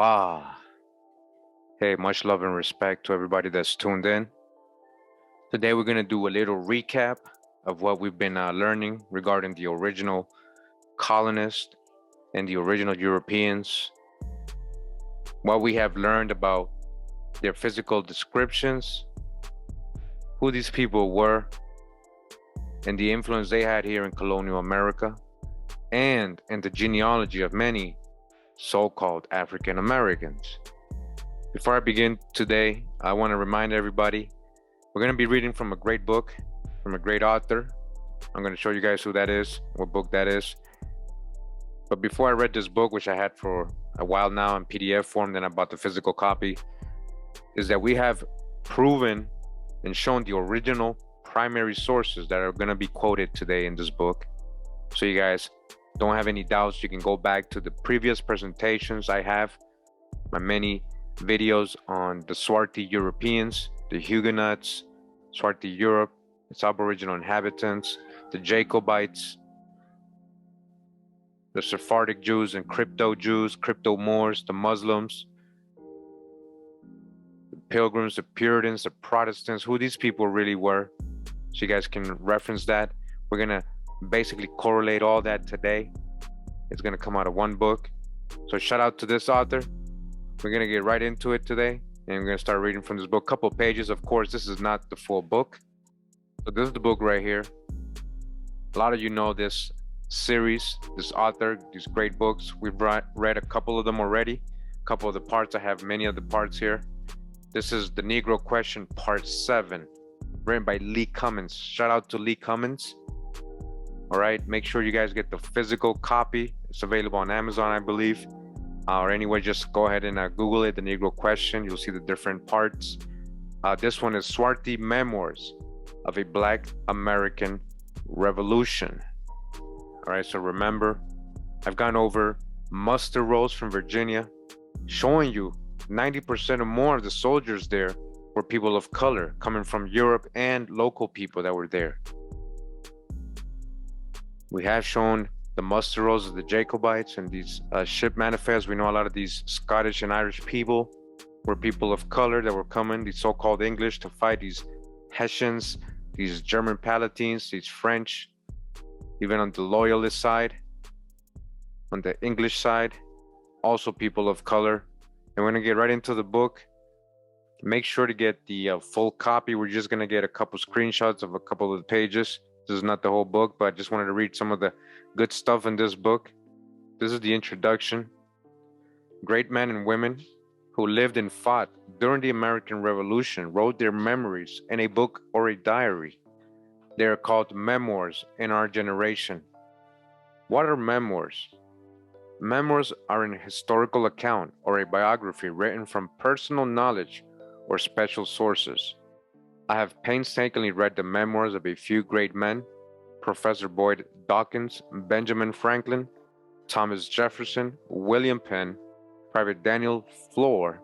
Wow. Hey, much love and respect to everybody that's tuned in. Today, we're going to do a little recap of what we've been learning regarding the original colonists and the original Europeans, what we have learned about their physical descriptions, who these people were, and the influence they had here in colonial America, and the genealogy of many so-called African Americans. Before I begin today, I want to remind everybody, we're going to be reading from a great book, from a great author. I'm going to show you guys who that is, what book that is. But before I read this book, which I had for a while now in PDF form, then I bought the physical copy, is that we have proven and shown the original primary sources that are going to be quoted today in this book. So you guys don't have any doubts. You can go back to the previous presentations I have, my many videos on the Swarthy Europeans, the Huguenots, Swarthy Europe, its Aboriginal inhabitants, the Jacobites, the Sephardic Jews and crypto Jews, crypto Moors, the Muslims, the Pilgrims, the Puritans, the Protestants, who these people really were. So you guys can reference that. We're going to basically correlate all that today. It's going to come out of one book. So shout out to this author. We're going to get right into it today, and we're going to start reading from this book. Couple pages. Of course, this is not the full book. So this is the book right here. A lot of you know this series, this author, these great books. We've read a couple of them already. A couple of the parts. I have many of the parts here. This is the Negro Question, Part 7, written by Lee Cummins. Shout out to Lee Cummins. All right, make sure you guys get the physical copy. It's available on Amazon, I believe. Or anyway, just go ahead and Google it, the Negro Question. You'll see the different parts. This one is Swarthy Memoirs of a Black American Revolution. All right, so remember, I've gone over muster rolls from Virginia, showing you 90% or more of the soldiers there were people of color coming from Europe and local people that were there. We have shown the muster rolls of the Jacobites and these ship manifests. We know a lot of these Scottish and Irish people were people of color that were coming, these so-called English, to fight these Hessians, these German Palatines, these French, even on the loyalist side, on the English side, also people of color. And we're gonna get right into the book. Make sure to get the full copy. We're just gonna get a couple screenshots of a couple of the pages. This is not the whole book, but I just wanted to read some of the good stuff in this book. This is the introduction. Great men and women who lived and fought during the American Revolution wrote their memories in a book or a diary. They are called memoirs in our generation. What are memoirs? Memoirs are an historical account or a biography written from personal knowledge or special sources. I have painstakingly read the memoirs of a few great men: Professor Boyd Dawkins, Benjamin Franklin, Thomas Jefferson, William Penn, Private Daniel Floor,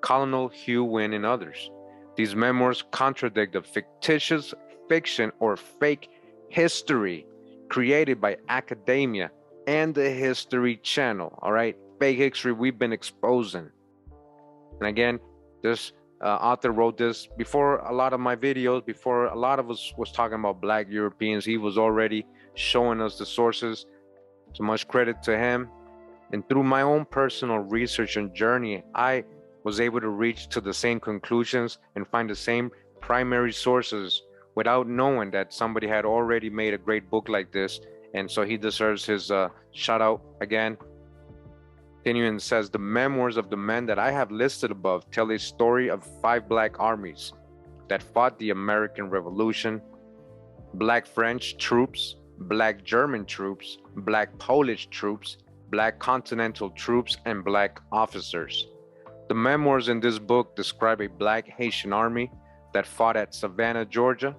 Colonel Hugh Wynne, and others. These memoirs contradict the fictitious fiction or fake history created by academia and the History Channel. All right, fake history we've been exposing. And again, this author wrote this before a lot of my videos, before a lot of us was talking about Black Europeans. He was already showing us the sources. So much credit to him. And through my own personal research and journey, I was able to reach to the same conclusions and find the same primary sources without knowing that somebody had already made a great book like this. And so he deserves his shout out again. Continuing, says, the memoirs of the men that I have listed above tell a story of 5 Black armies that fought the American Revolution: Black French troops, Black German troops, Black Polish troops, Black Continental troops, and Black officers. The memoirs in this book describe a Black Hessian army that fought at Savannah, Georgia,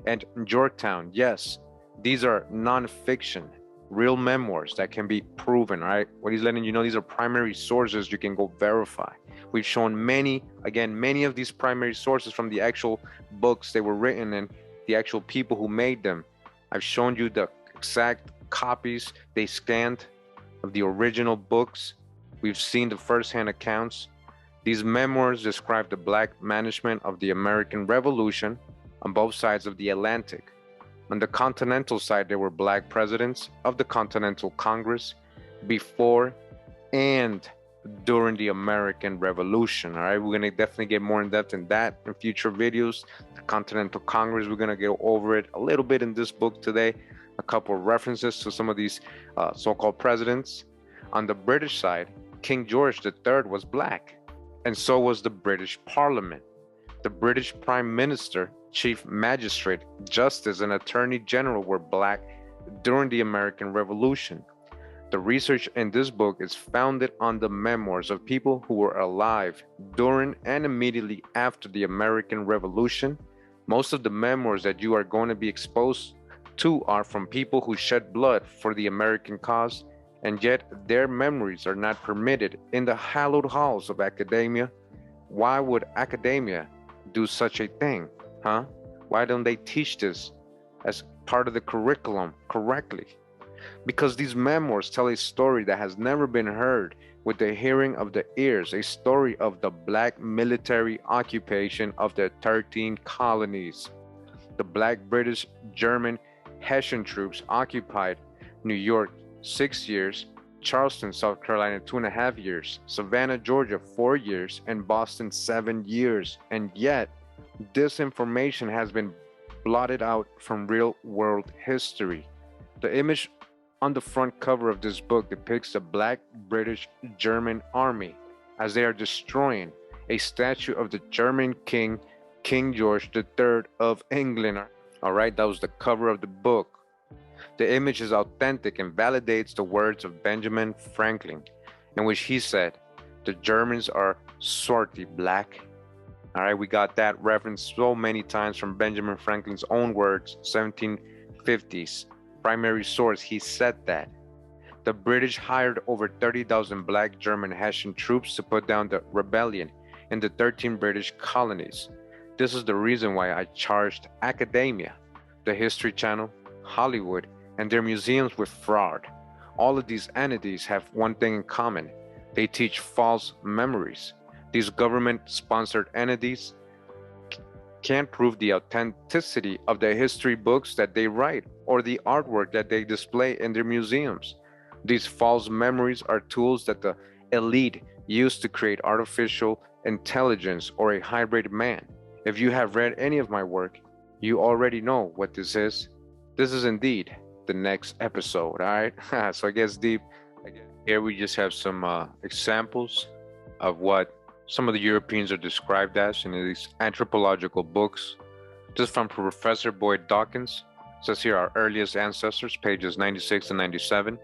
and Yorktown. Yes, these are non-fiction, real memoirs that can be proven, right? What he's letting you know, these are primary sources you can go verify. We've shown many of these primary sources from the actual books they were written and the actual people who made them. I've shown you the exact copies they scanned of the original books We've seen the first-hand accounts. These memoirs describe the black management of the American Revolution on both sides of the Atlantic. On the Continental side, there were black presidents of the Continental Congress before and during the American Revolution. All right, we're gonna definitely get more in depth in that in future videos. The Continental Congress, we're gonna go over it a little bit in this book today. A couple of references to some of these so-called presidents. On the British side, King George III was black, and so was the British Parliament. The British Prime Minister, Chief Magistrate, Justice, and Attorney General were black during the American Revolution. The research in this book is founded on the memoirs of people who were alive during and immediately after the American Revolution. Most of the memoirs that you are going to be exposed to are from people who shed blood for the American cause, and yet their memories are not permitted in the hallowed halls of academia. Why would academia do such a thing, huh? Why don't they teach this as part of the curriculum correctly? Because these memoirs tell a story that has never been heard with the hearing of the ears, a story of the black military occupation of the 13 colonies. The black British, German, Hessian troops occupied New York 6 years, Charleston, South Carolina 2.5 years, Savannah, Georgia 4 years, and Boston 7 years. And yet, this information has been blotted out from real-world history. The image on the front cover of this book depicts the black British German army as they are destroying a statue of the German king, King George III of England. All right, that was the cover of the book. The image is authentic and validates the words of Benjamin Franklin, in which he said, "The Germans are swarthy black." All right, we got that reference so many times from Benjamin Franklin's own words, 1750s. Primary source, he said that. The British hired over 30,000 black German Hessian troops to put down the rebellion in the 13 British colonies. This is the reason why I charged academia, the History Channel, Hollywood, and their museums with fraud. All of these entities have one thing in common. They teach false memories. These government-sponsored entities can't prove the authenticity of the history books that they write or the artwork that they display in their museums. These false memories are tools that the elite use to create artificial intelligence or a hybrid man. If you have read any of my work, you already know what this is. This is indeed the next episode, all right? So it gets deep. Here we just have some examples of what some of the Europeans are described as in these anthropological books. Just from Professor Boyd Dawkins. It says here our earliest ancestors, pages 96 and 97.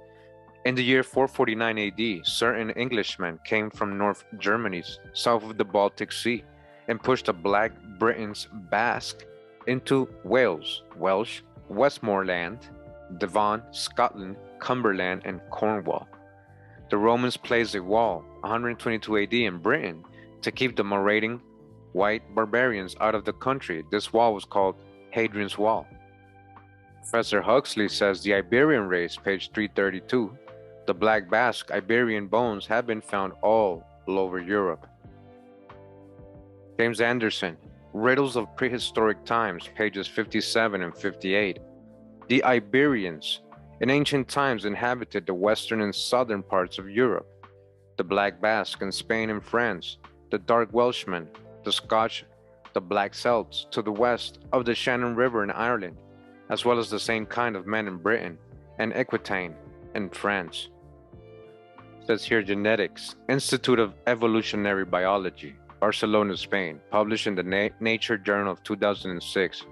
In the year 449 AD, certain Englishmen came from North Germany, south of the Baltic Sea, and pushed the Black Britons, Basque, into Wales, Welsh, Westmoreland, Devon, Scotland, Cumberland, and Cornwall. The Romans placed a wall, 122 AD, in Britain to keep the marauding white barbarians out of the country. This wall was called Hadrian's Wall. Professor Huxley says the Iberian race, page 332, the Black Basque Iberian bones have been found all over Europe. James Anderson, Riddles of Prehistoric Times, pages 57 and 58. The Iberians in ancient times inhabited the western and southern parts of Europe. The Black Basque in Spain and France, the Dark Welshmen, the Scotch, the Black Celts to the west of the Shannon River in Ireland, as well as the same kind of men in Britain and Aquitaine in France. It says here Genetics, Institute of Evolutionary Biology, Barcelona, Spain, published in the Nature Journal of 2006.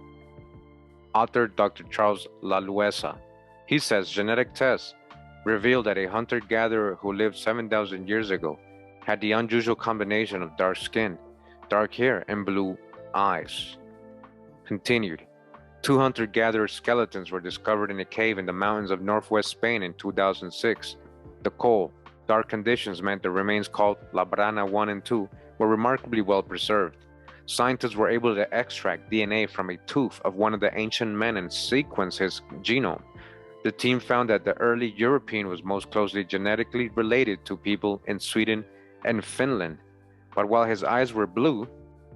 Author Dr. Charles Laluesa. He says genetic tests revealed that a hunter-gatherer who lived 7,000 years ago had the unusual combination of dark skin, dark hair, and blue eyes. Continued. 2 hunter-gatherer skeletons were discovered in a cave in the mountains of northwest Spain in 2006. The cold, dark conditions meant the remains called La Brana 1 and 2 were remarkably well preserved. Scientists were able to extract DNA from a tooth of one of the ancient men and sequence his genome. The team found that the early European was most closely genetically related to people in Sweden and Finland, but while his eyes were blue,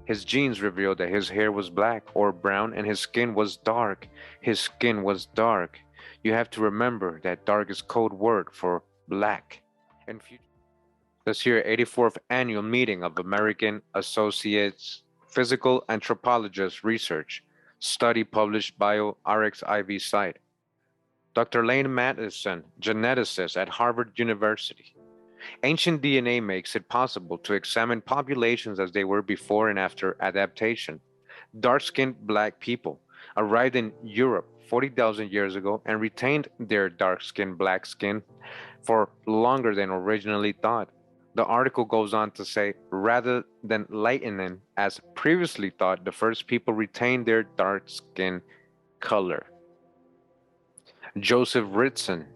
his genes revealed that his hair was black or brown and his skin was dark. His skin was dark. You have to remember that dark is code word for black. And this year, 84th annual meeting of American Associates Physical Anthropologists Research study published bioRxiv site. Dr. Lane Madison, geneticist at Harvard University. Ancient DNA makes it possible to examine populations as they were before and after adaptation. Dark-skinned black people arrived in Europe 40,000 years ago and retained their dark-skinned black skin for longer than originally thought. The article goes on to say, rather than lightening as previously thought, the first people retained their dark skin color. Joseph Ritson,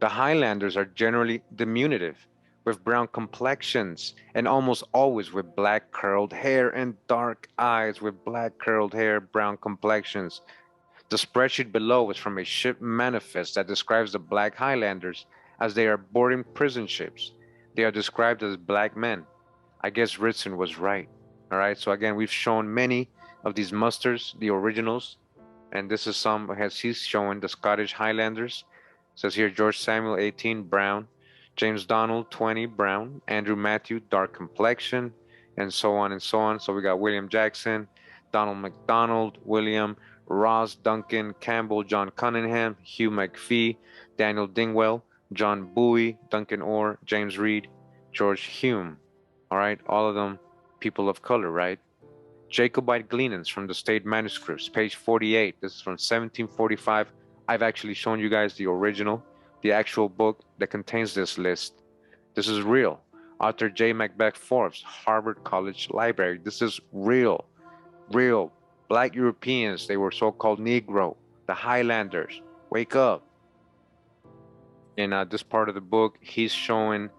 the Highlanders are generally diminutive, with brown complexions, and almost always with black curled hair and dark eyes with black curled hair, brown complexions. The spreadsheet below is from a ship manifest that describes the black Highlanders as they are boarding prison ships. They are described as black men. I guess Ritson was right. All right, so again, we've shown many of these musters, the originals, and this is some as he's showing the Scottish Highlanders. It says here George Samuel 18 brown, James Donald 20 brown, Andrew Matthew dark complexion, and so on and so on. So we got William Jackson, Donald McDonald, William Ross, Duncan Campbell, John Cunningham, Hugh McPhee, Daniel Dingwell, John Bowie, Duncan Orr, James Reed, George Hume. All right, all of them people of color, right? Jacobite gleanings from the state manuscripts, page 48. This is from 1745. I've actually shown you guys the original, the actual book that contains this list. This is real. Author J. Macbeth Forbes, Harvard College Library. This is real. Real. Black Europeans, they were so-called Negro, the Highlanders. Wake up. In this part of the book, he's showing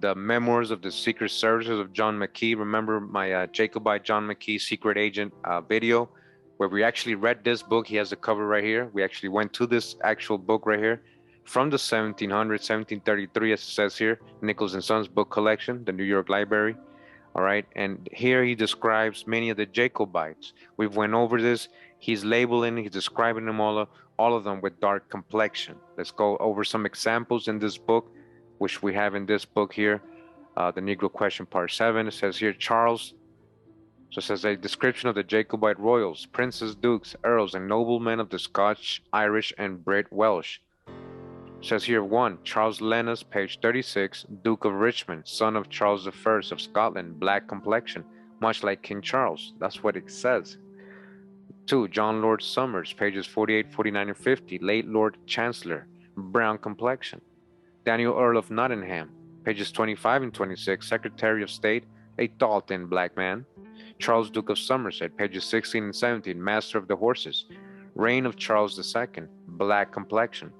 the memoirs of the Secret Services of John McKee. Remember my Jacobite John McKee secret agent video where we actually read this book. He has the cover right here. We actually went to this actual book right here from the 1700s, 1733, as it says here, Nichols and Sons book collection, the New York Library. All right, and here he describes many of the Jacobites. We've went over this. He's labeling, he's describing them all of them with dark complexion. Let's go over some examples in this book, which we have in this book here, the Negro Question, Part 7. It says here, Charles, so it says a description of the Jacobite royals, princes, dukes, earls, and noblemen of the Scotch, Irish, and Brit Welsh. It says here, 1, Charles Lennox, page 36, Duke of Richmond, son of Charles I of Scotland, black complexion, much like King Charles. That's what it says. 2, John Lord Somers, pages 48, 49, and 50, late Lord Chancellor, brown complexion. Daniel Earl of Nottingham, pages 25 and 26, Secretary of State, a tall, thin black man. Charles Duke of Somerset, pages 16 and 17, Master of the Horses, reign of Charles II, black complexion.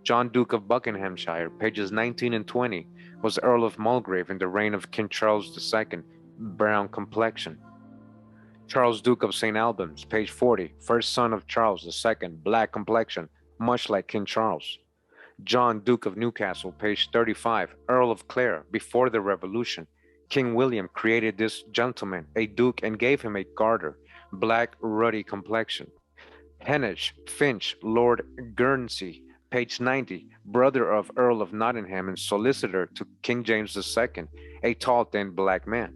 John Duke of Buckinghamshire, pages 19 and 20, was Earl of Mulgrave in the reign of King Charles II, brown complexion. Charles Duke of St. Albans, page 40, first son of Charles II, black complexion, much like King Charles. John Duke of Newcastle, page 35, Earl of Clare, before the Revolution. King William created this gentleman a duke and gave him a garter, black ruddy complexion. Heneage Finch, Lord Guernsey, page 90, brother of Earl of Nottingham and solicitor to King James II, a tall, thin black man.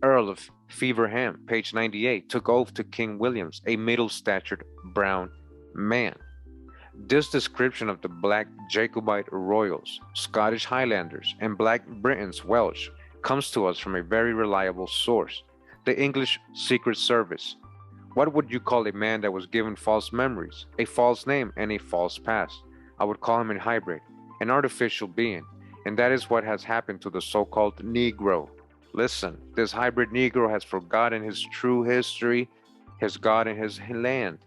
Earl of Feverham, page 98, took oath to King Williams, a middle-statured brown man. This description of the black Jacobite royals, Scottish Highlanders, and black Britons Welsh comes to us from a very reliable source, the English Secret Service. What would you call a man that was given false memories, a false name, and a false past? I would call him a hybrid, an artificial being, and that is what has happened to the so-called Negro. Listen, this hybrid Negro has forgotten his true history, his God and his land.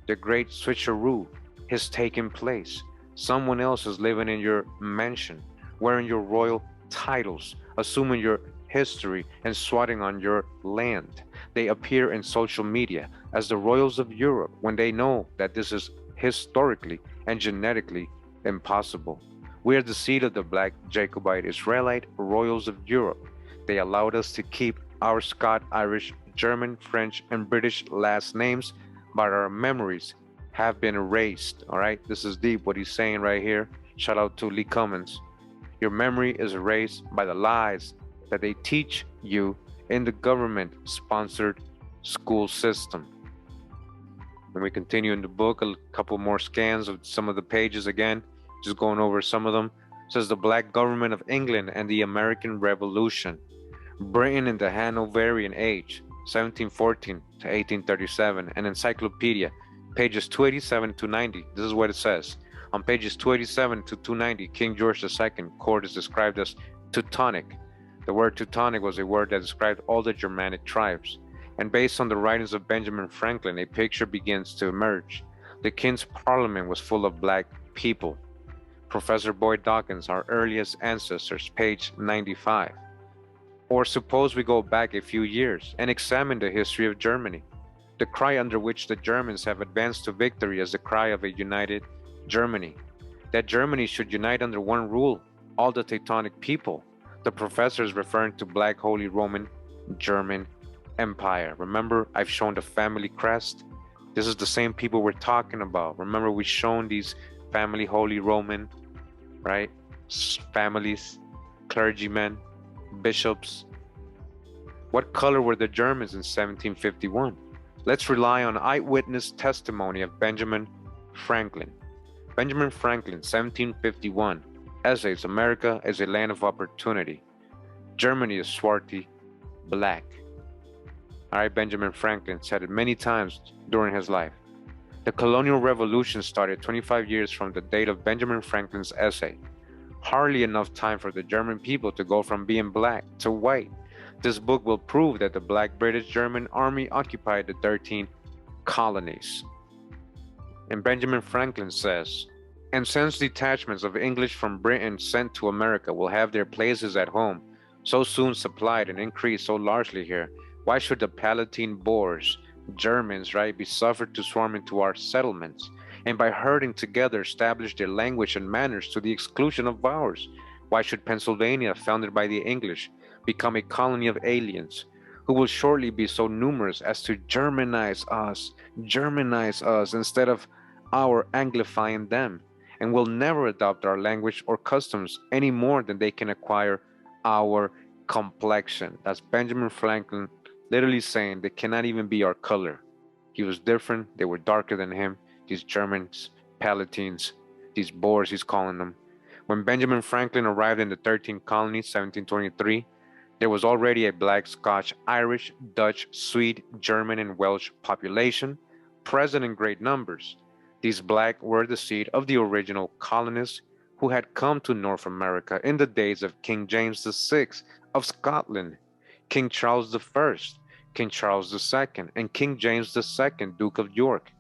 The great switcheroo has taken place. Someone else is living in your mansion, wearing your royal titles, assuming your history, and swatting on your land. They appear in social media as the royals of Europe when they know that this is historically and genetically impossible. We are the seed of the black Jacobite Israelite royals of Europe. They allowed us to keep our Scot, Irish, German, French, and British last names, but our memories have been erased. All right, this is deep what he's saying right here. Shout out to Lee Cummins. Your memory is erased by the lies that they teach you in the government-sponsored school system. And we continue in the book, a couple more scans of some of the pages again, just going over some of them. It says the black government of England and the American Revolution. Britain in the Hanoverian Age, 1714 to 1837, an encyclopedia, pages 287 to 90. This is what it says. On pages 287 to 290, King George II court is described as Teutonic. The word Teutonic was a word that described all the Germanic tribes. And based on the writings of Benjamin Franklin, a picture begins to emerge. The King's Parliament was full of black people. Professor Boyd Dawkins, our earliest ancestors, page 95. Or suppose we go back a few years and examine the history of Germany. The cry under which the Germans have advanced to victory is the cry of a united Germany. That Germany should unite under one rule, all the Teutonic people. The professor is referring to Black Holy Roman German Empire. Remember, I've shown the family crest. This is the same people we're talking about. Remember, we've shown these family Holy Roman, right? Families, clergymen, bishops. What color were the Germans in 1751? Let's rely on eyewitness testimony of Benjamin Franklin. Benjamin Franklin, 1751, essays America as a land of opportunity. Germany is swarthy black. All right, Benjamin Franklin said it many times during his life. The colonial revolution started 25 years from the date of Benjamin Franklin's essay. Hardly enough time for the German people to go from being black to white. This book will prove that the black British German army occupied the 13 colonies. And Benjamin Franklin says, and since detachments of English from Britain sent to America will have their places at home, so soon supplied and increased so largely here, why should the Palatine Boers, Germans, right, be suffered to swarm into our settlements, and by herding together establish their language and manners to the exclusion of ours? Why should Pennsylvania, founded by the English, become a colony of aliens, who will shortly be so numerous as to Germanize us instead of our Anglifying them, and will never adopt our language or customs any more than they can acquire our complexion? That's Benjamin Franklin literally saying they cannot even be our color. He was different. They were darker than him. These Germans, Palatines, these Boers, he's calling them. When Benjamin Franklin arrived in the 13 colonies, 1723, there was already a black Scotch, Irish, Dutch, Swede, German, and Welsh population present in great numbers. These black were the seed of the original colonists who had come to North America in the days of King James VI of Scotland, King Charles I, King Charles II, and King James II, Duke of York.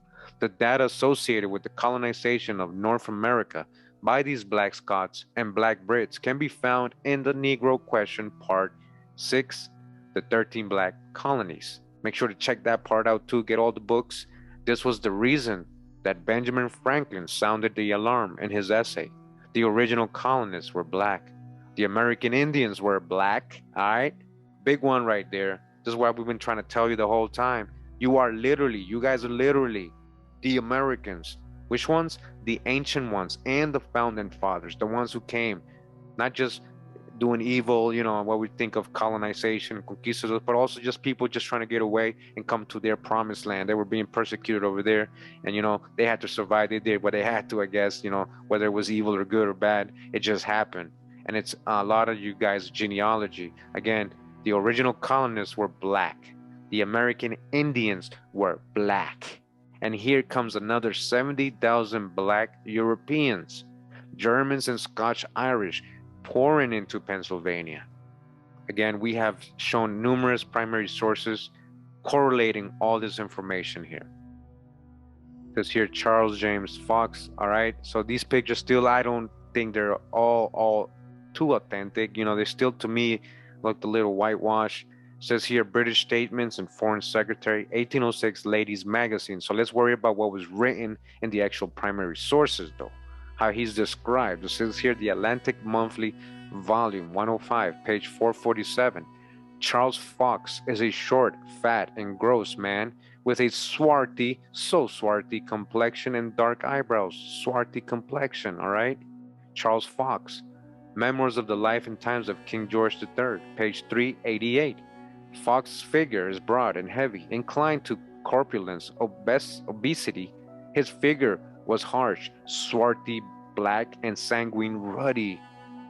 The data associated with the colonization of North America by these black Scots and black Brits can be found in the Negro Question Part 6, the 13 black colonies. Make sure to check that part out too, get all the books. This was the reason that Benjamin Franklin sounded the alarm in his essay. The original colonists were black. The American Indians were black, all right? Big one right there. This is what we've been trying to tell you the whole time. You guys are literally the Americans. Which ones? The ancient ones and the founding fathers, the ones who came, not just doing evil, what we think of colonization, conquistadors, but also just people just trying to get away and come to their promised land. They were being persecuted over there, and they had to survive. They did what they had to, I guess, whether it was evil or good or bad, it just happened. And it's a lot of you guys' genealogy. Again, the original colonists were black. The American Indians were black. And here comes another 70,000 black Europeans, Germans and Scotch Irish, pouring into Pennsylvania. Again, we have shown numerous primary sources correlating all this information here. This here, Charles James Fox, all right? So these pictures still, I don't think they're all too authentic. They still, to me, look a little whitewashed. Says here British Statements and Foreign Secretary, 1806 Ladies Magazine. So let's worry about what was written in the actual primary sources, though. How he's described. It says here the Atlantic Monthly, Volume 105, page 447. Charles Fox is a short, fat, and gross man with a swarthy, so swarthy complexion and dark eyebrows. Swarthy complexion, all right? Charles Fox. Memoirs of the Life and Times of King George III, page 388. Fox's figure is broad and heavy, inclined to corpulence, obesity. His figure was harsh, swarthy, black, and sanguine, ruddy.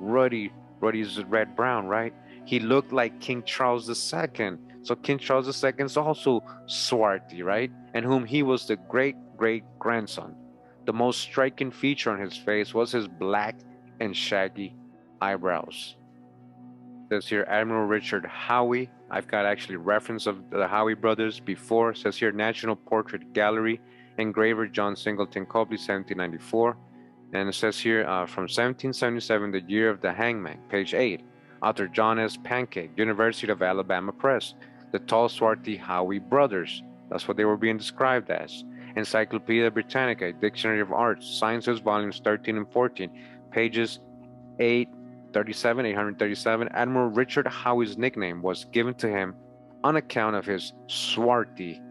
Ruddy is red-brown, right? He looked like King Charles II. So King Charles II is also swarthy, right? And whom he was the great-great-grandson. The most striking feature on his face was his black and shaggy eyebrows. Says here Admiral Richard Howey. I've got actually reference of the Howey brothers before. Says here National Portrait Gallery, engraver John Singleton Copley, 1794. And it says here from 1777, the year of the hangman, page 8. Author John S. Pancake, University of Alabama Press. The tall, swarthy Howey brothers. That's what they were being described as. Encyclopedia Britannica, Dictionary of Arts, Sciences, volumes 13 and 14, pages 837. Admiral Richard Howey's nickname was given to him on account of his swarthy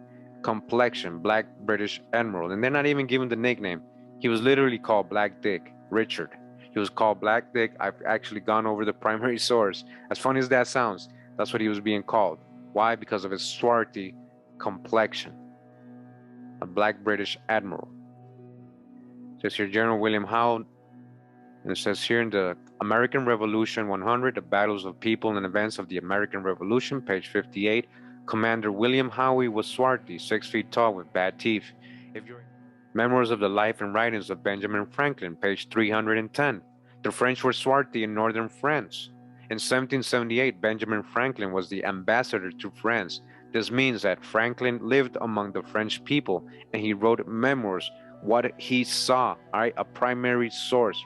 complexion, Black British Admiral. And they're not even given the nickname. He was literally called Black Dick Richard. He was called Black Dick. I've actually gone over the primary source. As funny as that sounds, that's what he was being called. Why? Because of his swarthy complexion. A Black British Admiral. It says here General William Howe. And it says here in the American Revolution 100, the battles of people and events of the American Revolution, page 58. Commander William Howey was swarthy, 6 feet tall with bad teeth. Memoirs of the Life and Writings of Benjamin Franklin, page 310. The French were swarthy in northern France. In 1778, Benjamin Franklin was the ambassador to France. This means that Franklin lived among the French people and he wrote memoirs, what he saw, all right, a primary source.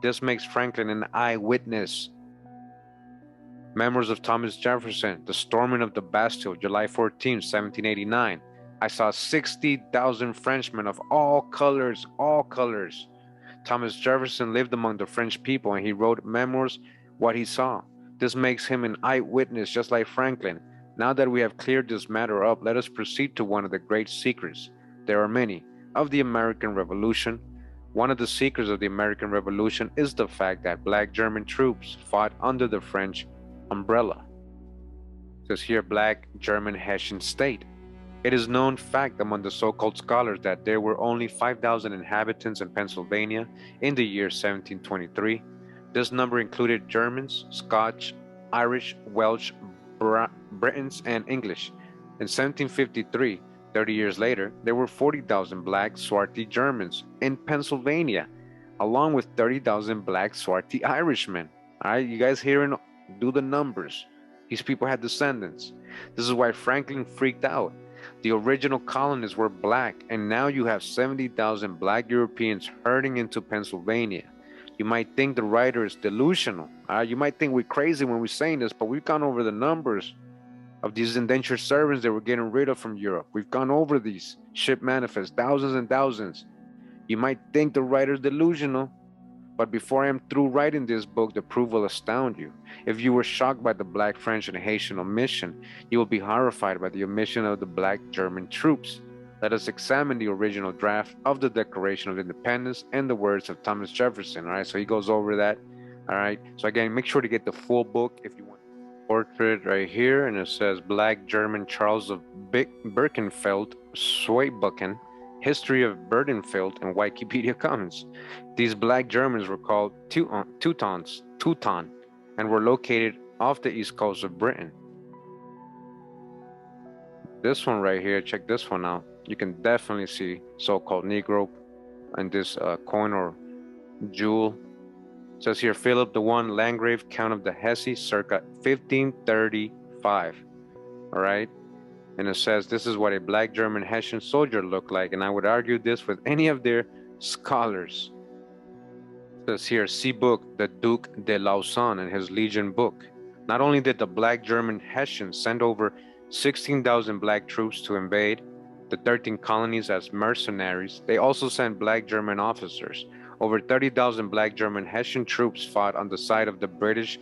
This makes Franklin an eyewitness. Memoirs of Thomas Jefferson, the storming of the Bastille, July 14, 1789. I saw 60,000 Frenchmen of all colors, Thomas Jefferson lived among the French people and he wrote memoirs, what he saw. This makes him an eyewitness just like Franklin. Now that we have cleared this matter up, let us proceed to one of the great secrets. There are many of the American Revolution. One of the secrets of the American Revolution is the fact that Black German troops fought under the French umbrella. It says here Black German Hessian state. It is known fact among the so-called scholars that there were only 5,000 inhabitants in Pennsylvania in the year 1723. This number included Germans, Scotch, Irish, Welsh, Britons, and English. In 1753, 30 years later, there were 40,000 black swarthy Germans in Pennsylvania, along with 30,000 black swarthy Irishmen. All right, you guys hearing? Do the numbers. These people had descendants. This is why Franklin freaked out. The original colonists were black, and now you have 70,000 black Europeans herding into Pennsylvania. You might think the writer is delusional. You might think we're crazy when we're saying this, but we've gone over the numbers of these indentured servants that we're getting rid of from Europe. We've gone over these ship manifests, thousands and thousands. You might think the writer's delusional, but before I am through writing this book, the proof will astound you. If you were shocked by the Black French and Haitian omission, you will be horrified by the omission of the Black German troops. Let us examine the original draft of the Declaration of Independence and the words of Thomas Jefferson. All right, so he goes over that. All right, so again, make sure to get the full book if you want. Portrait right here, and it says Black German Charles of Birkenfeld, Zweibucken, History of Burdenfeld, and Wikipedia Commons. These black Germans were called Teutons, and were located off the east coast of Britain. This one right here, check this one out. You can definitely see so-called Negro in this coin or jewel. It says here, Philip I, Landgrave, Count of the Hesse, circa 1535. All right? And it says this is what a black German Hessian soldier looked like, and I would argue this with any of their scholars. It says here, see book, the Duc de Lauzun and his Legion book. Not only did the black German Hessians send over 16,000 black troops to invade the 13 colonies as mercenaries, they also sent black German officers. Over 30,000 black German Hessian troops fought on the side of the British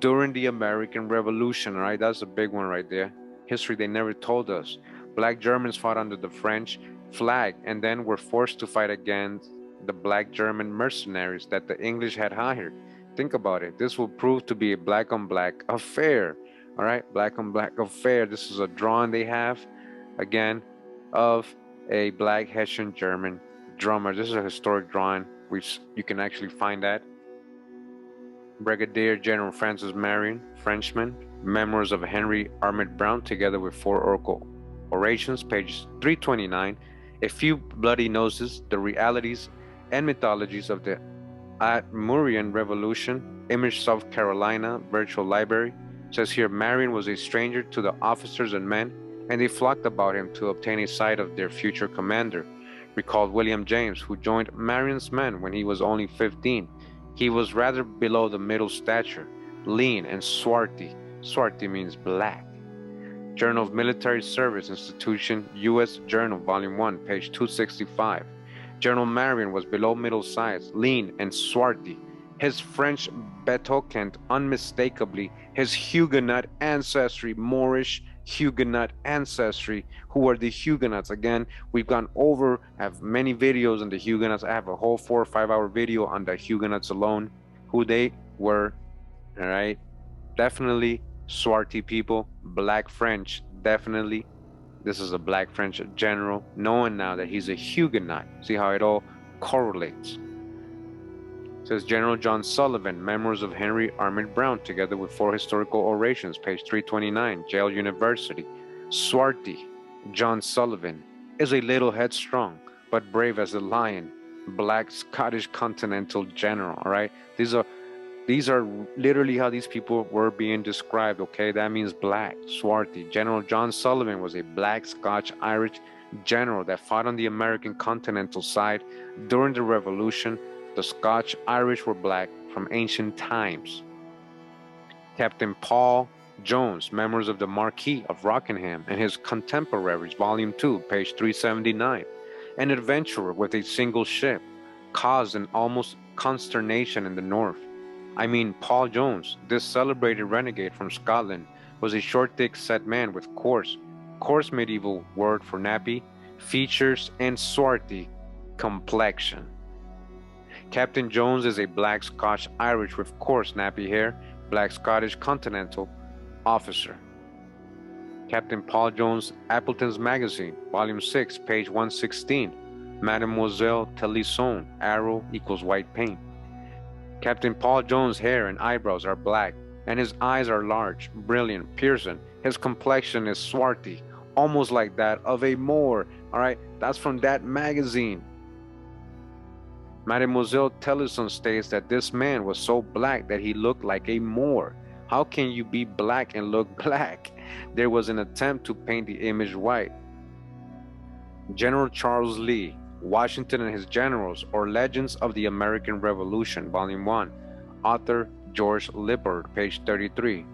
during the American Revolution, right? That's a big one right there. History they never told us. Black Germans fought under the French flag and then were forced to fight against the black German mercenaries that the English had hired. Think about it. This will prove to be a black on black affair. All right, black on black affair. This is a drawing they have, again, of a black Hessian German drummer. This is a historic drawing, which you can actually find that. Brigadier General Francis Marion, Frenchman, Memoirs of Henry Armored Brown, together with 4 oracle orations, page 329. A few bloody noses, the realities and mythologies of the Admurian Revolution, Image, South Carolina, Virtual Library. Says here, Marion was a stranger to the officers and men, and they flocked about him to obtain a sight of their future commander. Recalled William James, who joined Marion's men when he was only 15. He was rather below the middle stature, lean and swarthy. Swarthy means black. Journal of Military Service Institution, U.S. Journal, Volume 1, page 265. General Marion was below middle size, lean and swarthy. His French betokened unmistakably his Huguenot ancestry, Moorish Huguenot ancestry. Who are the Huguenots? Again, we've gone over, have many videos on the Huguenots. I have a whole 4 or 5 hour video on the Huguenots alone, who they were. All right, definitely swarthy people, black French, definitely. This is a black French general, knowing now that he's a Huguenot. See how it all correlates. It says General John Sullivan, Memoirs of Henry Armored Brown, together with 4 historical orations, page 329, Yale University. Swarthy John Sullivan is a little headstrong, but brave as a lion. Black Scottish Continental general, all right? These are literally how these people were being described, okay? That means black, swarthy. General John Sullivan was a black Scotch-Irish general that fought on the American Continental side during the Revolution. The Scotch-Irish were black from ancient times. Captain Paul Jones, Memoirs of the Marquis of Rockingham and his Contemporaries, Volume 2, page 379. An adventurer with a single ship caused an almost consternation in the north. I mean, Paul Jones, this celebrated renegade from Scotland, was a short, thick-set man with coarse medieval word for nappy, features, and swarthy complexion. Captain Jones is a black Scotch-Irish with coarse nappy hair, black Scottish Continental officer. Captain Paul Jones, Appleton's Magazine, Volume 6, page 116. Mademoiselle Telisson, arrow equals white paint. Captain Paul Jones' hair and eyebrows are black, and his eyes are large, brilliant, piercing. His complexion is swarthy, almost like that of a Moor. All right, that's from that magazine. Mademoiselle Telisson states that this man was so black that he looked like a Moor. How can you be black and look black? There was an attempt to paint the image white. General Charles Lee, Washington and His Generals, or Legends of the American Revolution, Volume 1. Author George Lippard, page 33.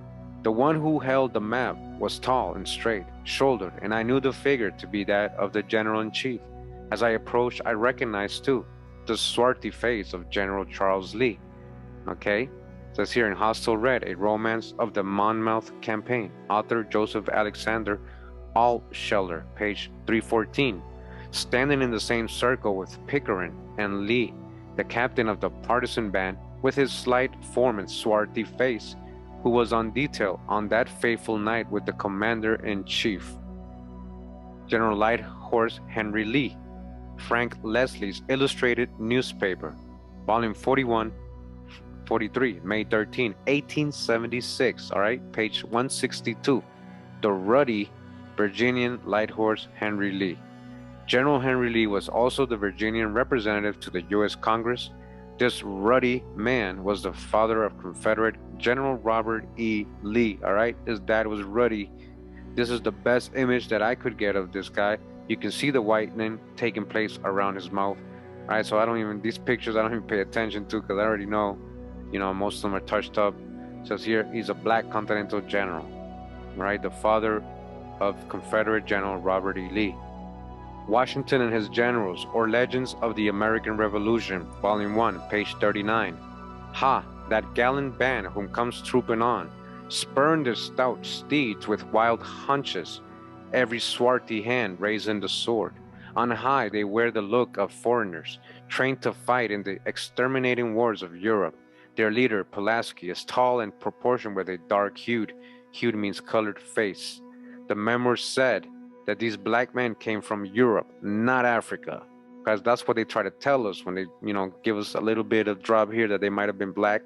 The one who held the map was tall and straight-shouldered, and I knew the figure to be that of the General-in-Chief. As I approached, I recognized, too, the swarthy face of General Charles Lee. Okay? It says here in Hostile Red, A Romance of the Monmouth Campaign. Author Joseph Alexander Altsheler, page 314. Standing in the same circle with Pickering and Lee, the captain of the partisan band, with his slight form and swarthy face, who was on detail on that fateful night with the commander-in-chief. General Light Horse Henry Lee, Frank Leslie's Illustrated Newspaper, Volume 43, May 13, 1876, all right, page 162. The ruddy Virginian Light Horse Henry Lee. General Henry Lee was also the Virginian representative to the U.S. Congress. This ruddy man was the father of Confederate General Robert E. Lee, all right? His dad was ruddy. This is the best image that I could get of this guy. You can see the whitening taking place around his mouth. All right, so these pictures I don't even pay attention to because I already know, most of them are touched up. It says here, he's a black Continental general, right? The father of Confederate General Robert E. Lee. Washington and his generals, or Legends of the American Revolution, Volume 1, page 39. Ha, that gallant band whom comes trooping on, spurring their stout steeds with wild hunches, every swarthy hand raising the sword. On high they wear the look of foreigners, trained to fight in the exterminating wars of Europe. Their leader, Pulaski, is tall and proportioned with a dark-hued, hued means colored face. The memoirs said that these black men came from Europe, not Africa, because that's what they try to tell us when they, give us a little bit of drop here that they might have been black,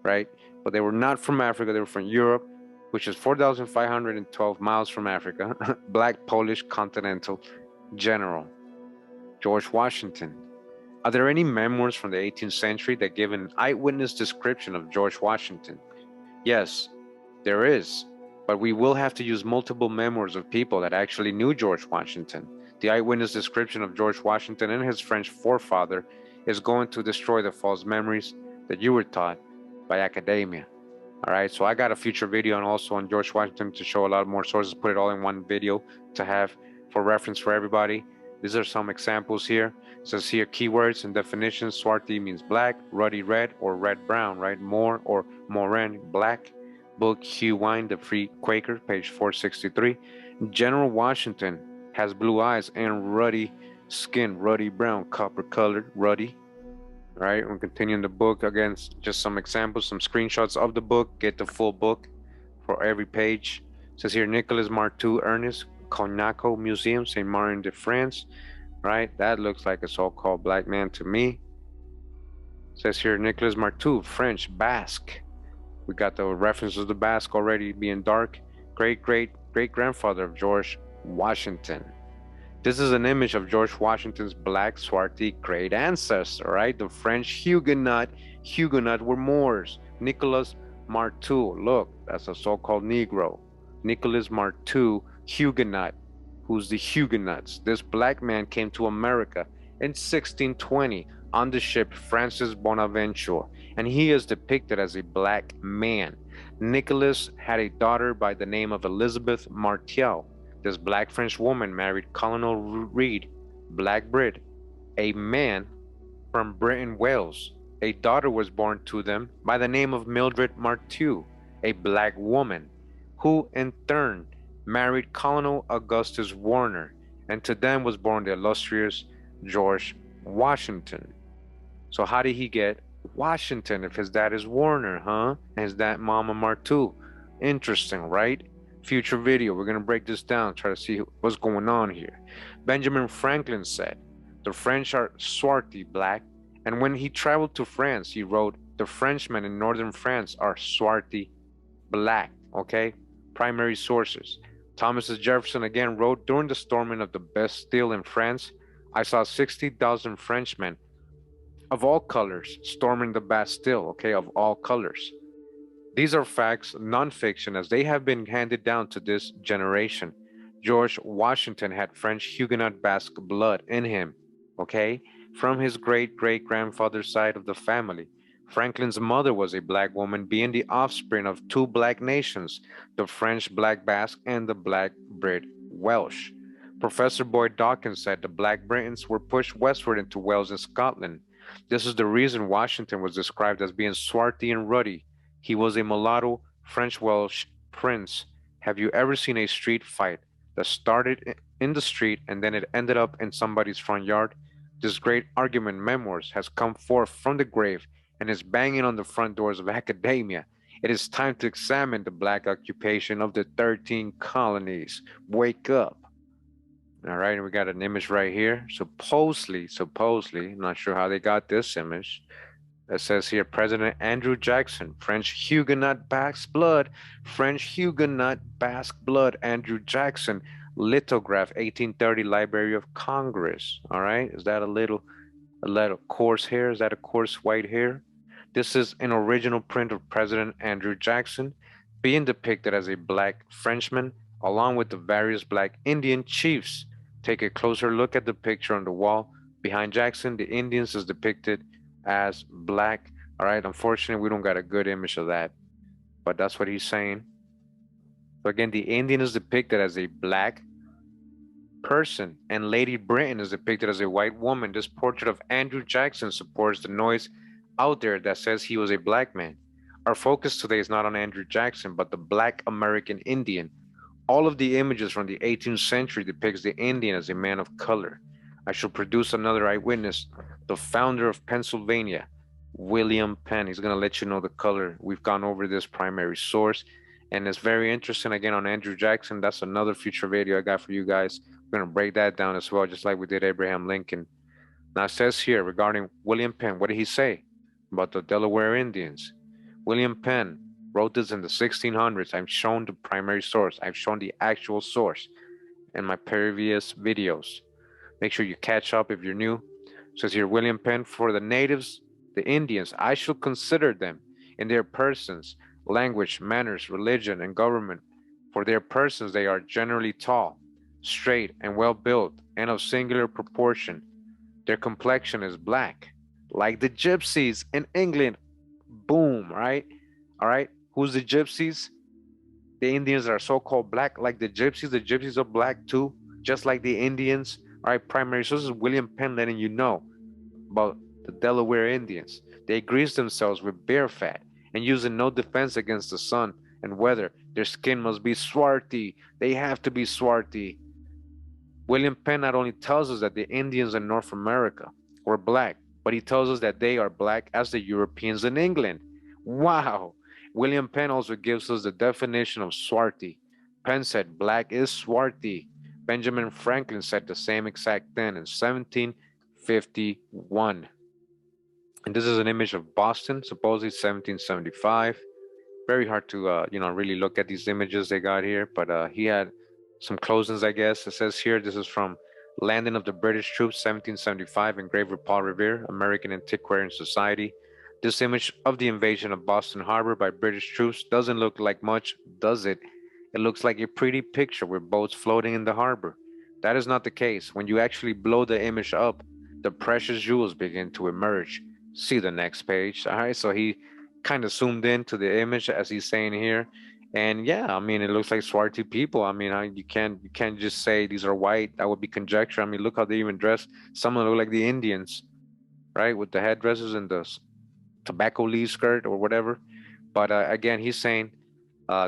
right? But they were not from Africa, they were from Europe, which is 4,512 miles from Africa. Black Polish Continental General, George Washington. Are there any memoirs from the 18th century that give an eyewitness description of George Washington? Yes, there is, but we will have to use multiple memoirs of people that actually knew George Washington. The eyewitness description of George Washington and his French forefather is going to destroy the false memories that you were taught by academia. All right, so I got a future video and also on George Washington to show a lot more sources, put it all in one video to have for reference for everybody. These are some examples here. It says here keywords and definitions. Swarthy means black, ruddy red or red brown, right? More or moran, black. Book Hugh Wine, The Free Quaker, page 463. General Washington has blue eyes and ruddy skin, ruddy brown, copper colored, ruddy. All right, we're continuing the book. Again, just some examples, some screenshots of the book. Get the full book for every page. It says here Nicolas Marteau Ernest, Cognac Museum, Saint Martin de France. Right, that looks like a so-called black man to me. It says here Nicolas Marteau, French, Basque. We got the reference of the Basque already being dark. Great-great-great-grandfather of George Washington. This is an image of George Washington's black swarthy great ancestor, right? The French Huguenot were Moors. Nicolas Marteau, look, that's a so-called Negro. Nicolas Marteau, Huguenot. Who's the Huguenots? This black man came to America in 1620 on the ship Francis Bonaventure, and he is depicted as a black man. Nicholas had a daughter by the name of Elizabeth Martial. This black French woman married Colonel Reed, black Brit, a man from Britain, Wales. A daughter was born to them by the name of Mildred Marteau, a black woman, who in turn married Colonel Augustus Warner, and to them was born the illustrious George Washington. So how did he get Washington if his dad is Warner, huh? And his dad Mama Marteau. Interesting, right? Future video, we're gonna break this down, try to see what's going on here. Benjamin Franklin said, the French are swarthy black, and when he traveled to France, he wrote, the Frenchmen in northern France are swarthy black, okay? Primary sources. Thomas Jefferson again wrote, during the storming of the Bastille in France, I saw 60,000 Frenchmen of all colors storming the Bastille, okay, of all colors. These are facts, non-fiction, as they have been handed down to this generation. George Washington had French Huguenot Basque blood in him, okay, from his great-great-grandfather's side of the family. Franklin's mother was a black woman, being the offspring of two black nations, the French Black Basque and the Black Brit Welsh. Professor Boyd Dawkins said the Black Britons were pushed westward into Wales and Scotland. This is the reason Washington was described as being swarthy and ruddy. He was a mulatto French-Welsh prince. Have you ever seen a street fight that started in the street and then it ended up in somebody's front yard? This great argument, Memoirs, has come forth from the grave and is banging on the front doors of academia. It is time to examine the black occupation of the 13 colonies. Wake up. All right, and we got an image right here. Supposedly, not sure how they got this image. It says here, President Andrew Jackson, French Huguenot Basque blood, French Huguenot Basque blood, Andrew Jackson, lithograph, 1830, Library of Congress. All right, is that a little coarse hair? Is that a coarse white hair? This is an original print of President Andrew Jackson being depicted as a black Frenchman, along with the various black Indian chiefs. Take a closer look at the picture on the wall. Behind Jackson, the Indians is depicted as black. All right, unfortunately, we don't got a good image of that. but that's what he's saying. So again, the Indian is depicted as a black person, and Lady Britain is depicted as a white woman. This portrait of Andrew Jackson supports the noise out there that says he was a black man. Our focus today is not on Andrew Jackson, but the black American Indian. All of the images from the 18th century depicts the Indian as a man of color. I shall produce another eyewitness, the founder of Pennsylvania, William Penn. He's going to let you know the color. We've gone over this primary source, and it's very interesting. Again, on Andrew Jackson, that's another future video I got for you guys. We're going to break that down as well, just like we did Abraham Lincoln. Now, it says here regarding William Penn, what did he say about the Delaware Indians? William Penn wrote this in the 1600s. I've shown the primary source. I've shown the actual source in my previous videos. Make sure you catch up if you're new. It says here, William Penn, for the natives, the Indians, I shall consider them in their persons, language, manners, religion, and government. For their persons, they are generally tall, straight, and well built, and of singular proportion. Their complexion is black, like the gypsies in England. Boom, right? All right. Who's the gypsies? The Indians are so-called black, like the gypsies. The gypsies are black too, just like the Indians. All right, primary source is William Penn letting you know about the Delaware Indians. They grease themselves with bear fat and using no defense against the sun and weather. Their skin must be swarthy. They have to be swarthy. William Penn not only tells us that the Indians in North America were black, but he tells us that they are black as the Europeans in England. Wow. William Penn also gives us the definition of swarthy. Penn said black is swarthy. Benjamin Franklin said the same exact thing in 1751. And this is an image of Boston, supposedly 1775. Very hard to, really look at these images they got here, but he had some closings, I guess. It says here, this is from Landing of the British Troops, 1775, engraved with Paul Revere, American Antiquarian Society. This image of the invasion of Boston Harbor by British troops doesn't look like much, does it? It looks like a pretty picture with boats floating in the harbor. That is not the case. When you actually blow the image up, the precious jewels begin to emerge. See the next page. All right, so he kind of zoomed into the image as he's saying here. And yeah, I mean, it looks like swarthy people. I mean, you can't just say these are white. That would be conjecture. I mean, look how they even dress. Some of them look like the Indians, right, with the headdresses and the tobacco leaf skirt or whatever. But again, he's saying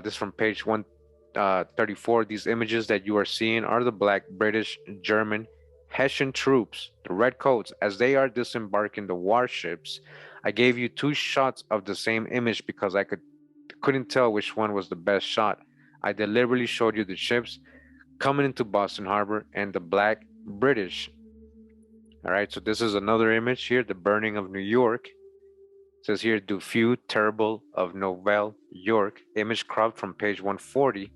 this from page 134. These images that you are seeing are the black, British, German, Hessian troops, the red coats, as they are disembarking the warships. I gave you two shots of the same image because I couldn't tell which one was the best shot. I deliberately showed you the ships coming into Boston Harbor and the black British. All right, so this is another image here, the burning of New York. It says here, Du Feud, Terrible of Nouvelle York, image cropped from page 140.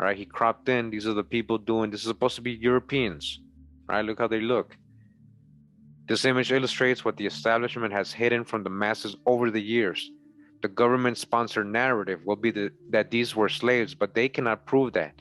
All right, he cropped in. These are the people doing, this is supposed to be Europeans. All right, look how they look. This image illustrates what the establishment has hidden from the masses over the years. The government-sponsored narrative will be that these were slaves, but they cannot prove that.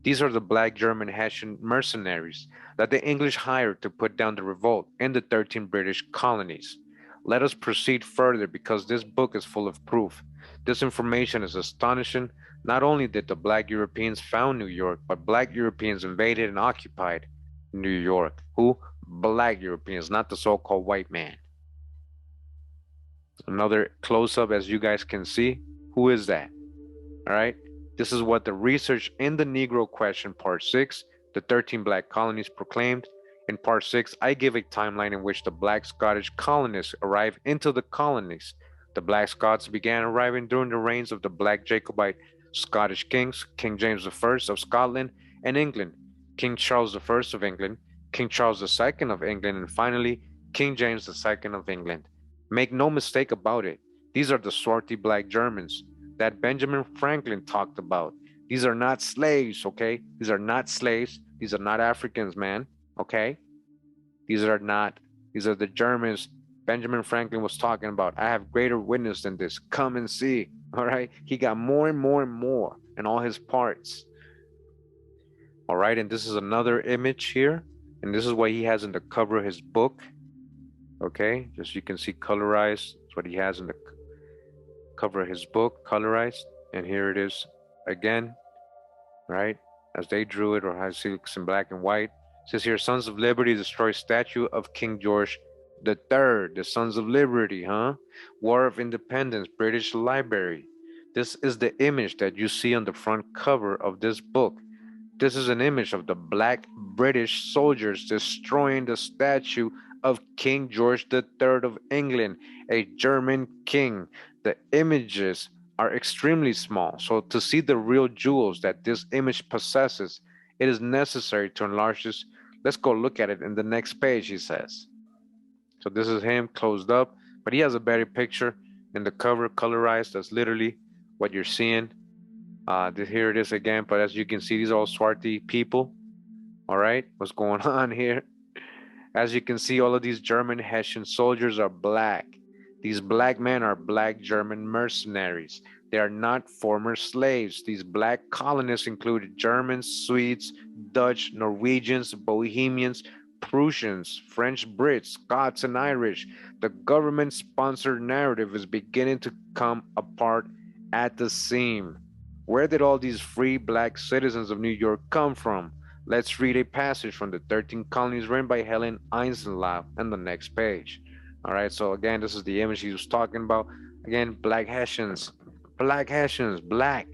These are the black German Hessian mercenaries that the English hired to put down the revolt in the 13 British colonies. Let us proceed further because this book is full of proof. This information is astonishing. Not only did the black Europeans found New York, but black Europeans invaded and occupied New York. Who? Black Europeans, not the so-called white man. Another close-up, as you guys can see. Who is that? All right. This is what the research in the Negro Question, Part 6, the 13 black colonies proclaimed. In Part 6, I give a timeline in which the black Scottish colonists arrived into the colonies. The black Scots began arriving during the reigns of the black Jacobite Scottish kings, King James I of Scotland and England, King Charles I of England, King Charles II of England, and finally, King James II of England. Make no mistake about it. These are the swarthy black Germans that Benjamin Franklin talked about. These are not slaves, okay? These are not slaves. These are not Africans, man, okay? These are the Germans Benjamin Franklin was talking about. I have greater witness than this. Come and see, all right? He got more and more and more in all his parts. All right, and this is another image here. And this is what he has in the cover of his book. Okay, just you can see colorized. That's what he has in the cover of his book, colorized. And here it is again, right? As they drew it, or as it looks in black and white. It says here, Sons of Liberty destroy statue of King George the Third, the Sons of Liberty, huh? War of Independence, British Library. This is the image that you see on the front cover of this book. This is an image of the black British soldiers destroying the statue of King George the Third of England, a German king. The images are extremely small, so to see the real jewels that this image possesses, it is necessary to enlarge this. Let's go look at it in the next page, he says. So this is him closed up, but he has a better picture in the cover, colorized. That's literally what you're seeing. Here it is again, but as you can see, these are all swarthy people. All right, what's going on here? As you can see, all of these German Hessian soldiers are black. These black men are black German mercenaries. They are not former slaves. These black colonists included Germans, Swedes, Dutch, Norwegians, Bohemians, Prussians, French, Brits, Scots, and Irish. The government-sponsored narrative is beginning to come apart at the seam. Where did all these free black citizens of New York come from? Let's read a passage from the 13 Colonies written by Helen Eisenlaw on the next page. All right, so again, this is the image he was talking about. Again, black Hessians, black Hessians, black.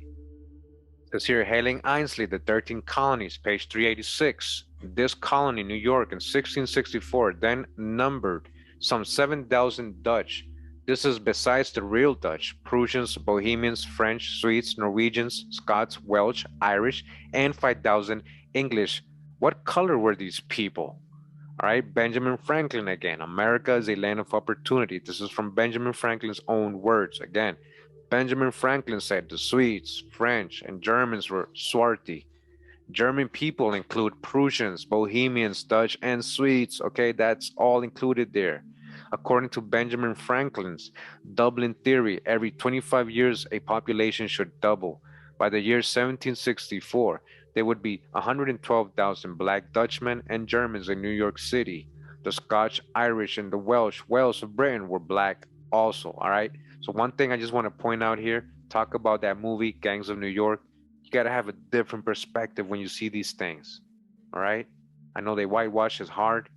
Says here, Helen Ainsley, the 13 Colonies, page 386. This colony, New York, in 1664, then numbered some 7,000 Dutch. This is besides the real Dutch, Prussians, Bohemians, French, Swedes, Norwegians, Scots, Welsh, Irish, and 5,000 English. What color were these people? All right, Benjamin Franklin again. America is a land of opportunity. This is from Benjamin Franklin's own words. Again, Benjamin Franklin said the Swedes, French, and Germans were swarthy. German people include Prussians, Bohemians, Dutch, and Swedes. Okay, that's all included there. According to Benjamin Franklin's Dublin theory, every 25 years a population should double. By the year 1764, there would be 112,000 black Dutchmen and Germans in New York City. The Scotch, Irish, and the Welsh of Britain were black also, all right? So one thing I just want to point out here, talk about that movie, Gangs of New York. You got to have a different perspective when you see these things, all right? I know they whitewash is hard,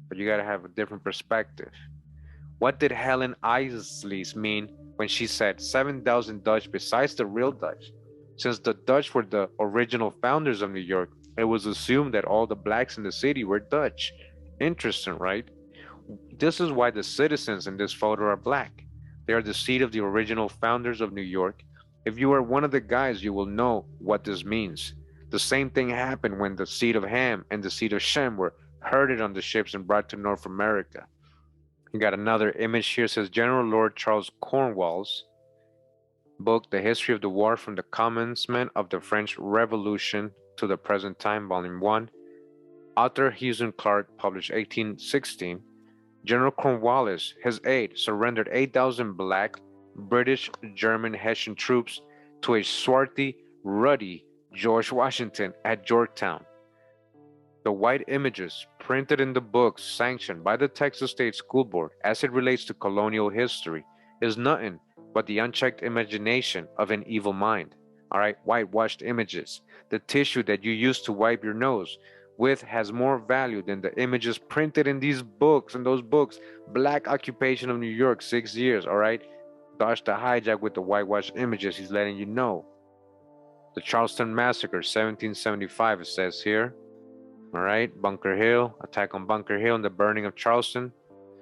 but you got to have a different perspective. What did Helen Eisley mean when she said 7,000 Dutch besides the real Dutch? Since the Dutch were the original founders of New York, it was assumed that all the blacks in the city were Dutch. Interesting, right? This is why the citizens in this photo are black. They are the seed of the original founders of New York. If you are one of the guys, you will know what this means. The same thing happened when the seed of Ham and the seed of Shem were herded on the ships and brought to North America. You got another image here. It says General Lord Charles Cornwallis book, The History of the War from the Commencement of the French Revolution to the Present Time, Volume 1. Author Hewson Clark, published 1816. General Cornwallis, his aide, surrendered 8,000 black, British, German, Hessian troops to a swarthy, ruddy George Washington at Yorktown. The white images printed in the books sanctioned by the Texas State School Board as it relates to colonial history is nothing but the unchecked imagination of an evil mind. All right, whitewashed images. The tissue that you use to wipe your nose with has more value than the images printed in these books. In those books, Black Occupation of New York, 6 years. All right, dodge the hijack with the whitewashed images. He's letting you know. The Charleston Massacre, 1775, it says here. All right, Bunker Hill, attack on Bunker Hill and the burning of Charleston.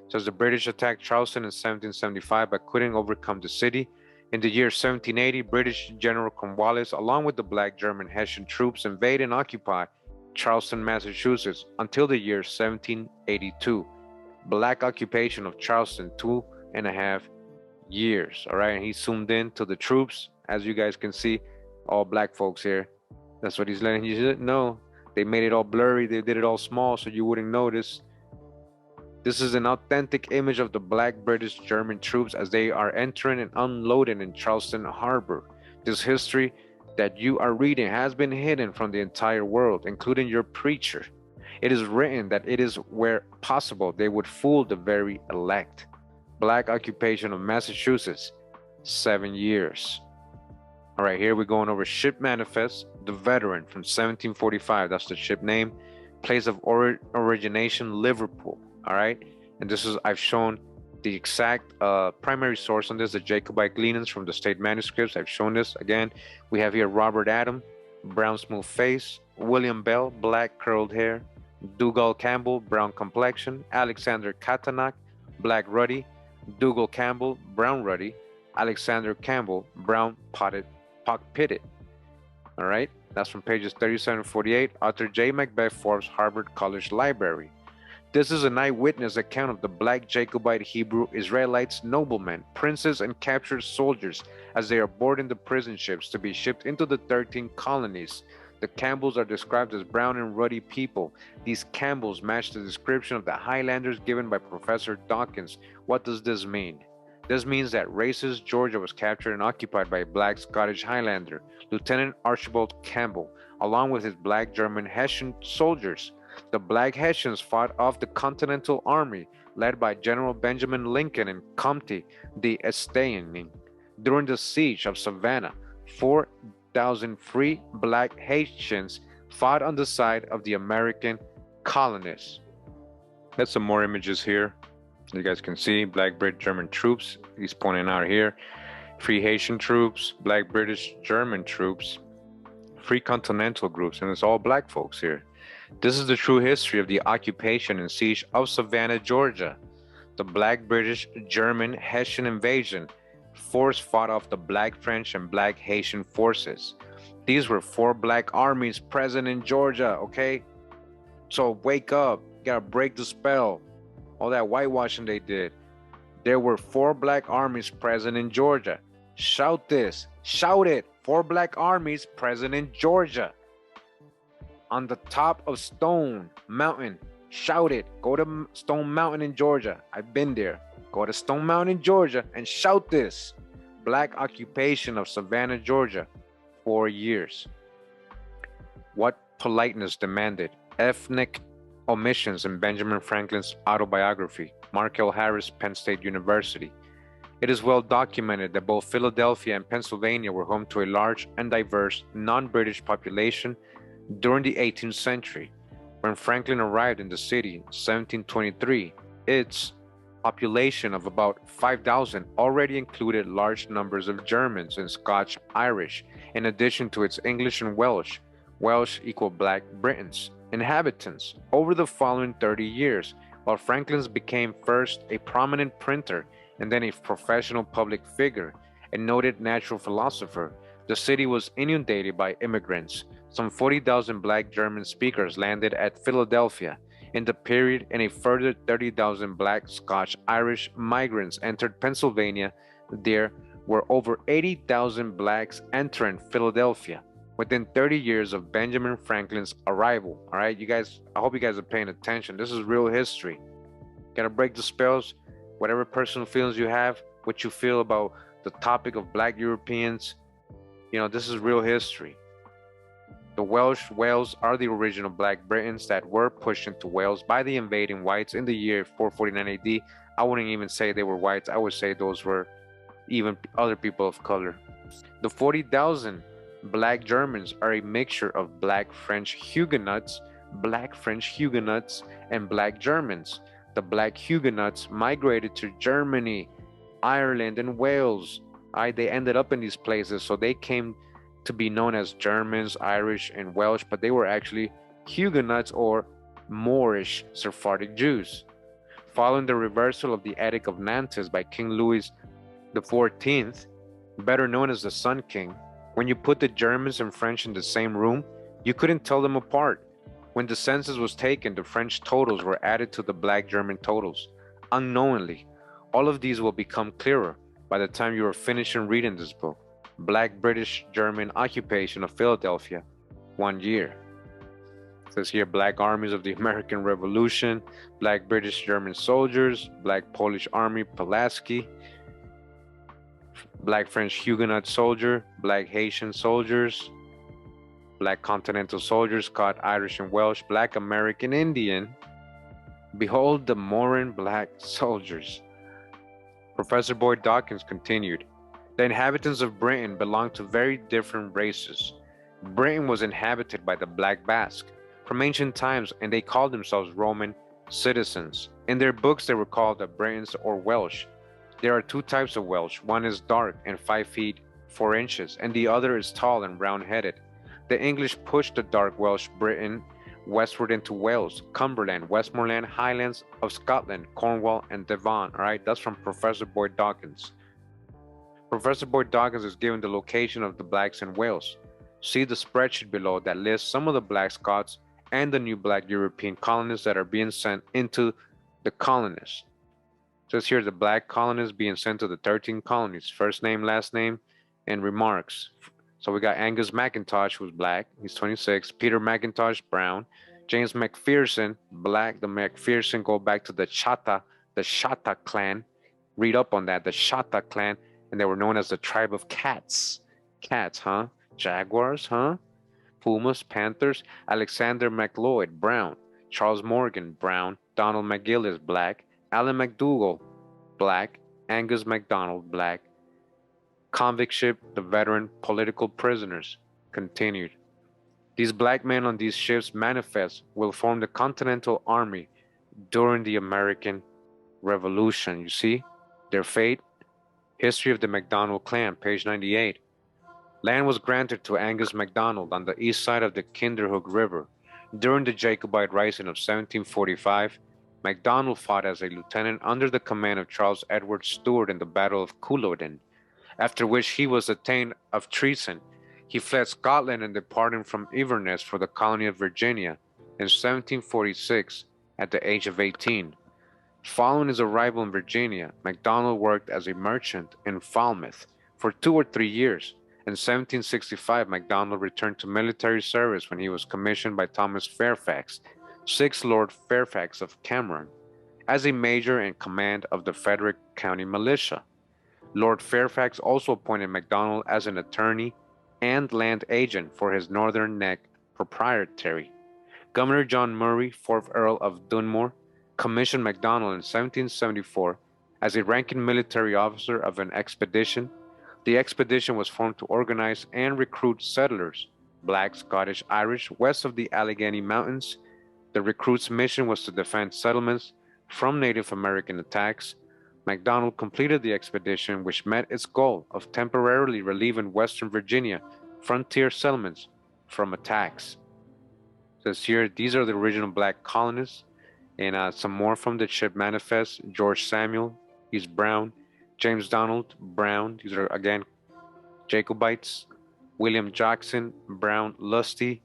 It says the British attacked Charleston in 1775 but couldn't overcome the city. In the year 1780, British General Cornwallis, along with the black German Hessian troops, invade and occupy Charleston, Massachusetts until the year 1782. Black occupation of Charleston, 2.5 years. All right, and he zoomed in to the troops. As you guys can see, all black folks here. That's what he's letting you know. They made it all blurry. They did it all small so you wouldn't notice. This is an authentic image of the black British German troops as they are entering and unloading in Charleston Harbor. This history that you are reading has been hidden from the entire world, including your preacher. It is written that it is where possible they would fool the very elect. Black occupation of Massachusetts, 7 years. All right, here we're going over ship manifest. The Veteran from 1745. That's the ship name. Place of origination, Liverpool. All right, and this is I've shown the exact primary source on this, the Jacobite gleanings from the state manuscripts. I've shown this again. We have here Robert Adam, brown smooth face. William Bell, black curled hair. Dougal Campbell, brown complexion. Alexander Katanak, black ruddy. Dougal Campbell, brown ruddy. Alexander Campbell, brown pock-pitted. All right, that's from pages 37 to 48. Author J. Macbeth Forbes, Harvard College Library. This is an eyewitness account of the black Jacobite Hebrew Israelites, noblemen, princes, and captured soldiers as they are boarding the prison ships to be shipped into the 13 colonies. The Campbells are described as brown and ruddy people. These Campbells match the description of the Highlanders given by Professor Dawkins. What does this mean? This means that racist Georgia was captured and occupied by a black Scottish Highlander, Lieutenant Archibald Campbell, along with his black German Hessian soldiers. The black Hessians fought off the Continental Army, led by General Benjamin Lincoln and Comte d'Estaing. During the siege of Savannah, 4,000 free black Haitians fought on the side of the American colonists. That's some more images here. You guys can see black Brit German troops. He's pointing out here. Free Haitian troops, black British German troops, free Continental groups, and it's all black folks here. This is the true history of the occupation and siege of Savannah, Georgia. The black British German Hessian invasion force fought off the black French and black Haitian forces. These were 4 black armies present in Georgia, okay? So wake up, you gotta break the spell. All that whitewashing they did. There were 4 black armies present in Georgia. Shout this, shout it. 4 black armies present in Georgia. On the top of Stone Mountain, shout it. Go to Stone Mountain in Georgia. I've been there. Go to Stone Mountain in Georgia and shout this. Black occupation of Savannah, Georgia, 4 years. What politeness demanded? Ethnic omissions in Benjamin Franklin's autobiography, Mark L. Harris, Penn State University. It is well documented that both Philadelphia and Pennsylvania were home to a large and diverse non-British population during the 18th century. When Franklin arrived in the city in 1723, its population of about 5,000 already included large numbers of Germans and Scotch-Irish, in addition to its English and Welsh. Welsh equal Black Britons. Inhabitants. Over the following 30 years, while Franklin became first a prominent printer and then a professional public figure, a noted natural philosopher, the city was inundated by immigrants. Some 40,000 black German speakers landed at Philadelphia in the period, and a further 30,000 black Scotch-Irish migrants entered Pennsylvania. There were over 80,000 blacks entering Philadelphia within 30 years of Benjamin Franklin's arrival. All right, you guys, I hope you guys are paying attention. This is real history. Gotta break the spells. Whatever personal feelings you have, what you feel about the topic of black Europeans, you know, this is real history. The Welsh Wales are the original black Britons that were pushed into Wales by the invading whites in the year 449 AD. I wouldn't even say they were whites. I would say those were even other people of color. The 40,000 black Germans are a mixture of black French Huguenots, and black Germans. The black Huguenots migrated to Germany, Ireland, and Wales. They ended up in these places, so they came to be known as Germans, Irish, and Welsh, but they were actually Huguenots or Moorish Sephardic Jews. Following the reversal of the Edict of Nantes by King Louis XIV, better known as the Sun King, when you put the Germans and French in the same room, you couldn't tell them apart. When the census was taken, the French totals were added to the black German totals, unknowingly. All of these will become clearer by the time you are finishing reading this book. Black British German occupation of Philadelphia, 1 year. It says here, black armies of the American Revolution, black British German soldiers, black Polish army Pulaski, black French Huguenot soldier, black Haitian soldiers, black Continental soldiers, Scotch, Irish, and Welsh, black American Indian. Behold the Moran black soldiers. Professor Boyd Dawkins continued, The inhabitants of Britain belonged to very different races. Britain was inhabited by the Black Basque from ancient times, and they called themselves Roman citizens. In their books, they were called the Britons or Welsh. There are two types of Welsh. One is dark and 5 feet 4 inches, and the other is tall and round-headed. The English pushed the dark Welsh Britain westward into Wales, Cumberland, Westmoreland, Highlands of Scotland, Cornwall, and Devon. All right, that's from Professor Boyd Dawkins. Professor Boyd Dawkins is given the location of the blacks in Wales. See the spreadsheet below that lists some of the black Scots and the new black European colonists that are being sent into the colonists. So it's here the black colonists being sent to the 13 colonies, first name, last name, and remarks. So we got Angus McIntosh, who's black, he's 26, Peter McIntosh, brown, James McPherson, black. The McPherson go back to the Shatta clan. Read up on that, the Shatta clan, and they were known as the tribe of cats. Cats, huh? Jaguars, huh? Pumas, Panthers. Alexander McLeod, brown. Charles Morgan, brown. Donald McGillis, black. Alan McDougall, black. Angus MacDonald, black. Convict ship, the veteran political prisoners, continued. These black men on these ships manifest will form the Continental Army during the American Revolution. You see their fate? History of the MacDonald clan, page 98. Land was granted to Angus MacDonald on the east side of the Kinderhook River. During the Jacobite Rising of 1745, MacDonald fought as a lieutenant under the command of Charles Edward Stuart in the Battle of Culloden, after which he was attainted of treason. He fled Scotland and departed from Inverness for the colony of Virginia in 1746 at the age of 18. Following his arrival in Virginia, MacDonald worked as a merchant in Falmouth for 2 or 3 years. In 1765, MacDonald returned to military service when he was commissioned by Thomas Fairfax, 6th Lord Fairfax of Cameron, as a major in command of the Frederick County Militia. Lord Fairfax also appointed MacDonald as an attorney and land agent for his Northern Neck Proprietary. Governor John Murray, 4th Earl of Dunmore, commissioned MacDonald in 1774 as a ranking military officer of an expedition. The expedition was formed to organize and recruit settlers, black, Scottish, Irish, west of the Allegheny Mountains. The recruits' mission was to defend settlements from Native American attacks. MacDonald completed the expedition, which met its goal of temporarily relieving Western Virginia frontier settlements from attacks. So here, these are the original black colonists, and some more from the ship manifest. George Samuel, he's brown. James Donald, brown. These are, again, Jacobites. William Jackson, brown, lusty.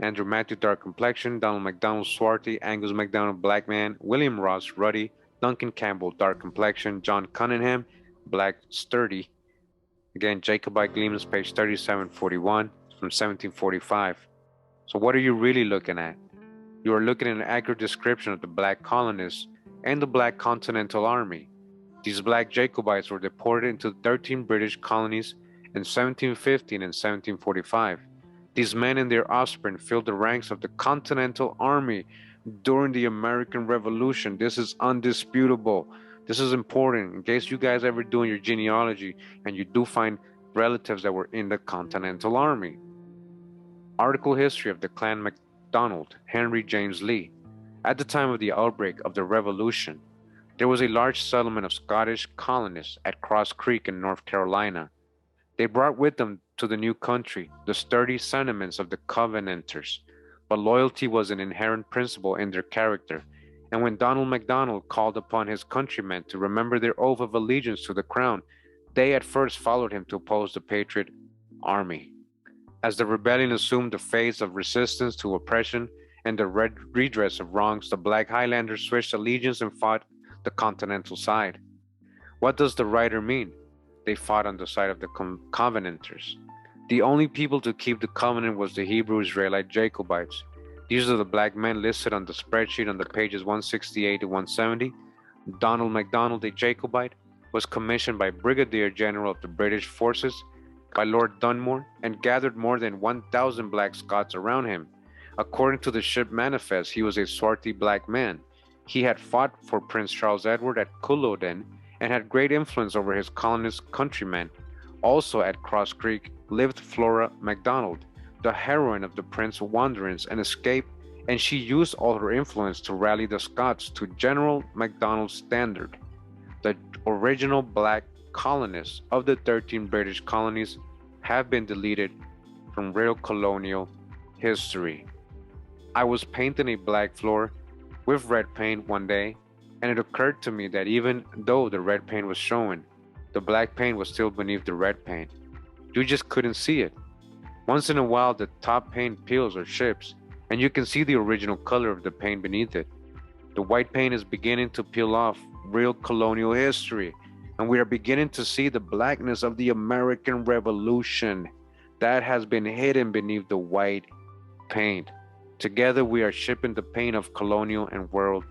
Andrew Matthew, dark complexion. Donald MacDonald, swarthy. Angus MacDonald, black man. William Ross, ruddy. Duncan Campbell, dark complexion. John Cunningham, black, sturdy. Again, Jacobite Gleamers, page 3741 from 1745. So what are you really looking at? You are looking at an accurate description of the black colonists and the black Continental Army. These black Jacobites were deported into 13 British colonies in 1715 and 1745. These men and their offspring filled the ranks of the Continental Army during the American Revolution. This is undisputable. This is important in case you guys ever doing your genealogy and you do find relatives that were in the Continental Army. Article history of the Clan MacDonald, Henry James Lee. At the time of the outbreak of the Revolution, there was a large settlement of Scottish colonists at Cross Creek in North Carolina. They brought with them to the new country the sturdy sentiments of the Covenanters, but loyalty was an inherent principle in their character, and when Donald MacDonald called upon his countrymen to remember their oath of allegiance to the crown, they at first followed him to oppose the Patriot Army. As the rebellion assumed the phase of resistance to oppression and the redress of wrongs, the Black Highlanders switched allegiance and fought the Continental side. What does the writer mean? They fought on the side of the Covenanters. The only people to keep the covenant was the Hebrew Israelite Jacobites. These are the black men listed on the spreadsheet on the pages 168 to 170. Donald MacDonald, a Jacobite, was commissioned by Brigadier General of the British forces by Lord Dunmore and gathered more than 1,000 black Scots around him. According to the ship manifest, he was a swarthy black man. He had fought for Prince Charles Edward at Culloden and had great influence over his colonist countrymen. Also at Cross Creek lived Flora MacDonald, the heroine of the Prince's wanderings and escape, and she used all her influence to rally the Scots to General MacDonald's standard. The original black colonists of the 13 British colonies have been deleted from real colonial history. I was painting a black floor with red paint one day, and it occurred to me that even though the red paint was showing, the black paint was still beneath the red paint. You just couldn't see it. Once in a while, the top paint peels or chips, and you can see the original color of the paint beneath it. The white paint is beginning to peel off real colonial history, and we are beginning to see the blackness of the American Revolution that has been hidden beneath the white paint. Together, we are shipping the paint of colonial and world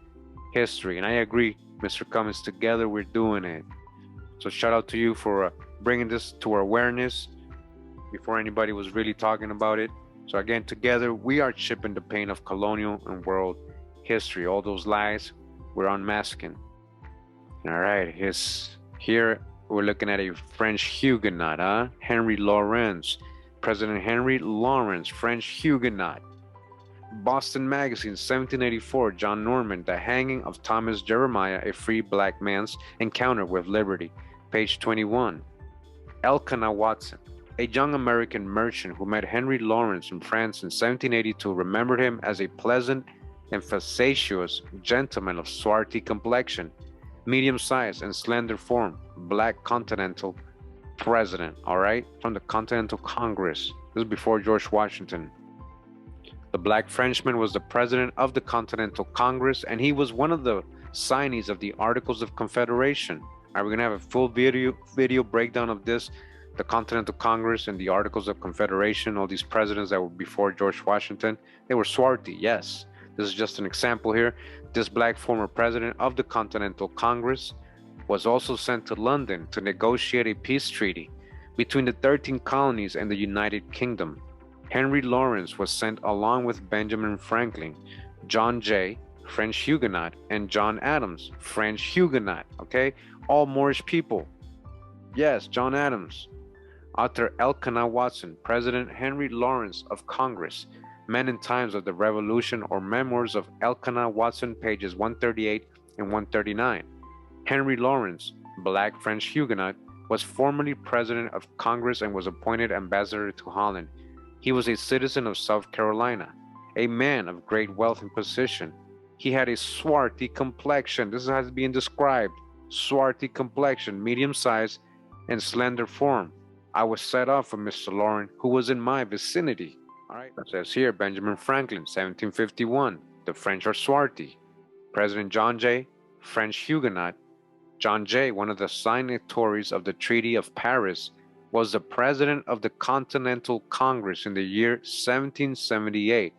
history. And I agree, Mr. Cummins, together we're doing it. So shout out to you for bringing this to our awareness before anybody was really talking about it. So again, together we are shipping the pain of colonial and world history. All those lies we're unmasking. All right, here we're looking at a French Huguenot, Henry Lawrence. President Henry Lawrence, French Huguenot. Boston Magazine, 1784, John Norman, The Hanging of Thomas Jeremiah, a Free Black Man's Encounter with Liberty, page 21. Elkanah Watson, a young American merchant who met Henry Lawrence in France in 1782, remembered him as a pleasant and facetious gentleman of swarthy complexion, medium size and slender form, black Continental president, all right, from the Continental Congress. This is before George Washington. The black Frenchman was the president of the Continental Congress, and he was one of the signees of the Articles of Confederation. All right, we're gonna have a full video breakdown of this, the Continental Congress and the Articles of Confederation. All these presidents that were before George Washington, they were swarthy, yes. This is just an example here. This black former president of the Continental Congress was also sent to London to negotiate a peace treaty between the 13 colonies and the United Kingdom. Henry Lawrence was sent along with Benjamin Franklin, John Jay, French Huguenot, and John Adams, French Huguenot, okay? All Moorish people. Yes, John Adams. Author Elkanah Watson, President Henry Lawrence of Congress, Men in Times of the Revolution, or Memoirs of Elkanah Watson, pages 138 and 139. Henry Lawrence, black French Huguenot, was formerly President of Congress and was appointed ambassador to Holland. He was a citizen of South Carolina, a man of great wealth and position. He had a swarthy complexion. This has been described. Swarthy complexion, medium size, and slender form. I was set off for Mr. Lawrence, who was in my vicinity. All right, it says here, Benjamin Franklin, 1751. The French are swarthy. President John Jay, French Huguenot. John Jay, one of the signatories of the Treaty of Paris, was the president of the Continental Congress in the year 1778.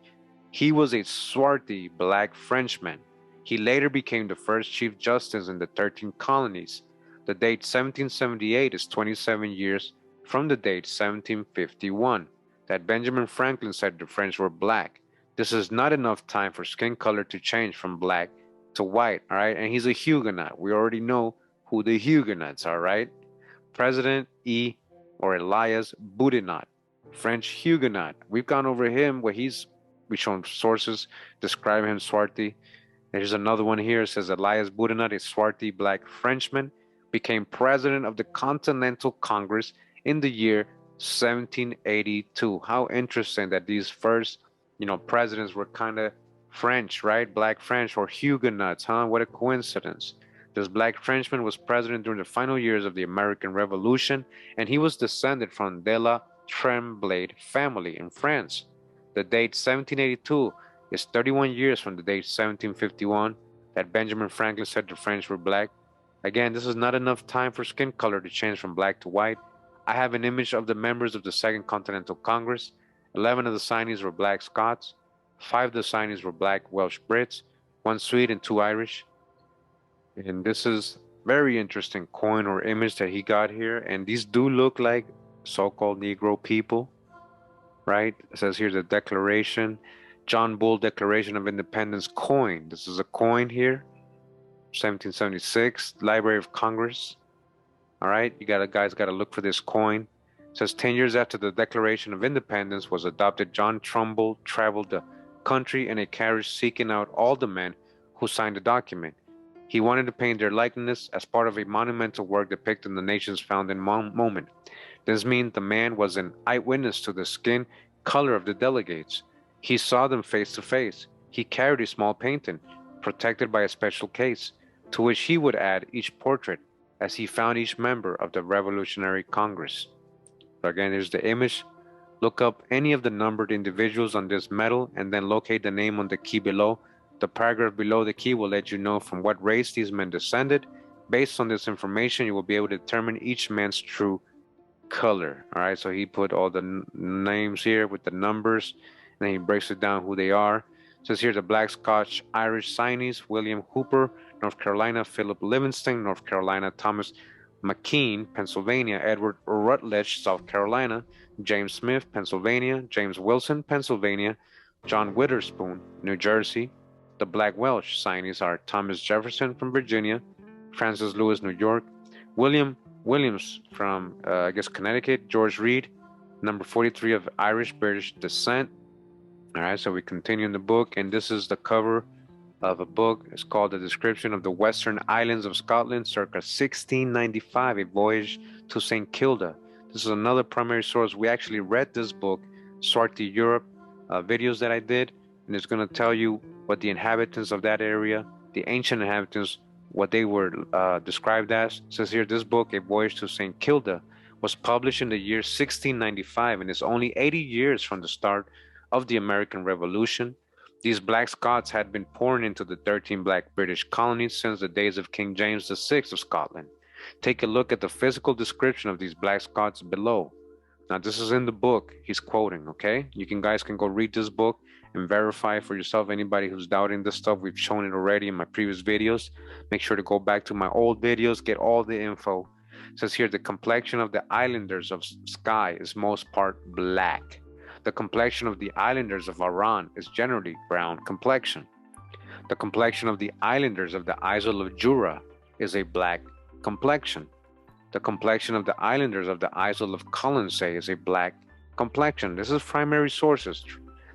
He was a swarthy black Frenchman. He later became the first Chief Justice in the 13 colonies. The date 1778 is 27 years from the date 1751 that Benjamin Franklin said the French were black. This is not enough time for skin color to change from black to white, all right? And he's a Huguenot. We already know who the Huguenots are, right? President Elias Boudinot, French Huguenot. We've gone over him where we've shown sources describe him swarthy. There's another one here. It says Elias Boudinot, a swarthy black Frenchman, became president of the Continental Congress in the year 1782. How interesting that these first, presidents were kind of French, right? Black French or Huguenots, huh? What a coincidence. This black Frenchman was president during the final years of the American Revolution, and he was descended from de la Tremblay family in France. The date 1782 is 31 years from the date 1751 that Benjamin Franklin said the French were black. Again, this is not enough time for skin color to change from black to white. I have an image of the members of the Second Continental Congress. 11 of the signees were black Scots. 5 of the signees were black Welsh Brits, 1 Swede and 2 Irish. And this is very interesting coin or image that he got here. And these do look like so-called Negro people, right? It says here the Declaration, John Bull Declaration of Independence coin. This is a coin here, 1776, Library of Congress. All right, guys got to look for this coin. It says 10 years after the Declaration of Independence was adopted, John Trumbull traveled the country in a carriage seeking out all the men who signed the document. He wanted to paint their likeness as part of a monumental work depicting the nation's founding moment. This means the man was an eyewitness to the skin color of the delegates. He saw them face to face. He carried a small painting, protected by a special case, to which he would add each portrait as he found each member of the Revolutionary Congress. So again, here's the image. Look up any of the numbered individuals on this medal and then locate the name on the key below. The paragraph below the key will let you know from what race these men descended. Based on this information, you will be able to determine each man's true color. All right, so he put all the names here with the numbers, and then he breaks it down who they are. It says here the Black, Scotch, Irish signees: William Hooper, North Carolina; Philip Livingston, North Carolina; Thomas McKean, Pennsylvania; Edward Rutledge, South Carolina; James Smith, Pennsylvania; James Wilson, Pennsylvania; John Witherspoon, New Jersey. The Black Welsh signees are Thomas Jefferson from Virginia; Francis Lewis, New York; William Williams from, Connecticut; George Reed, number 43 of Irish-British descent. All right, so we continue in the book, and this is the cover of a book. It's called The Description of the Western Islands of Scotland, circa 1695, A Voyage to St. Kilda. This is another primary source. We actually read this book, Swarthy Europe, videos that I did, and it's going to tell you what the inhabitants of that area, the ancient inhabitants, what they were described as. It says here, this book, A Voyage to St. Kilda, was published in the year 1695 and is only 80 years from the start of the American Revolution. These black Scots had been pouring into the 13 black British colonies since the days of King James VI of Scotland. Take a look at the physical description of these black Scots below. Now, this is in the book he's quoting, okay? Guys can go read this book and verify for yourself. Anybody who's doubting this stuff, we've shown it already in my previous videos. Make sure to go back to my old videos, get all the info. It says here, the complexion of the islanders of Skye is most part black. The complexion of the islanders of Arran is generally brown complexion. The complexion of the islanders of the Isle of Jura is a black complexion. The complexion of the islanders of the Isle of Colonsay is a black complexion. This is primary sources.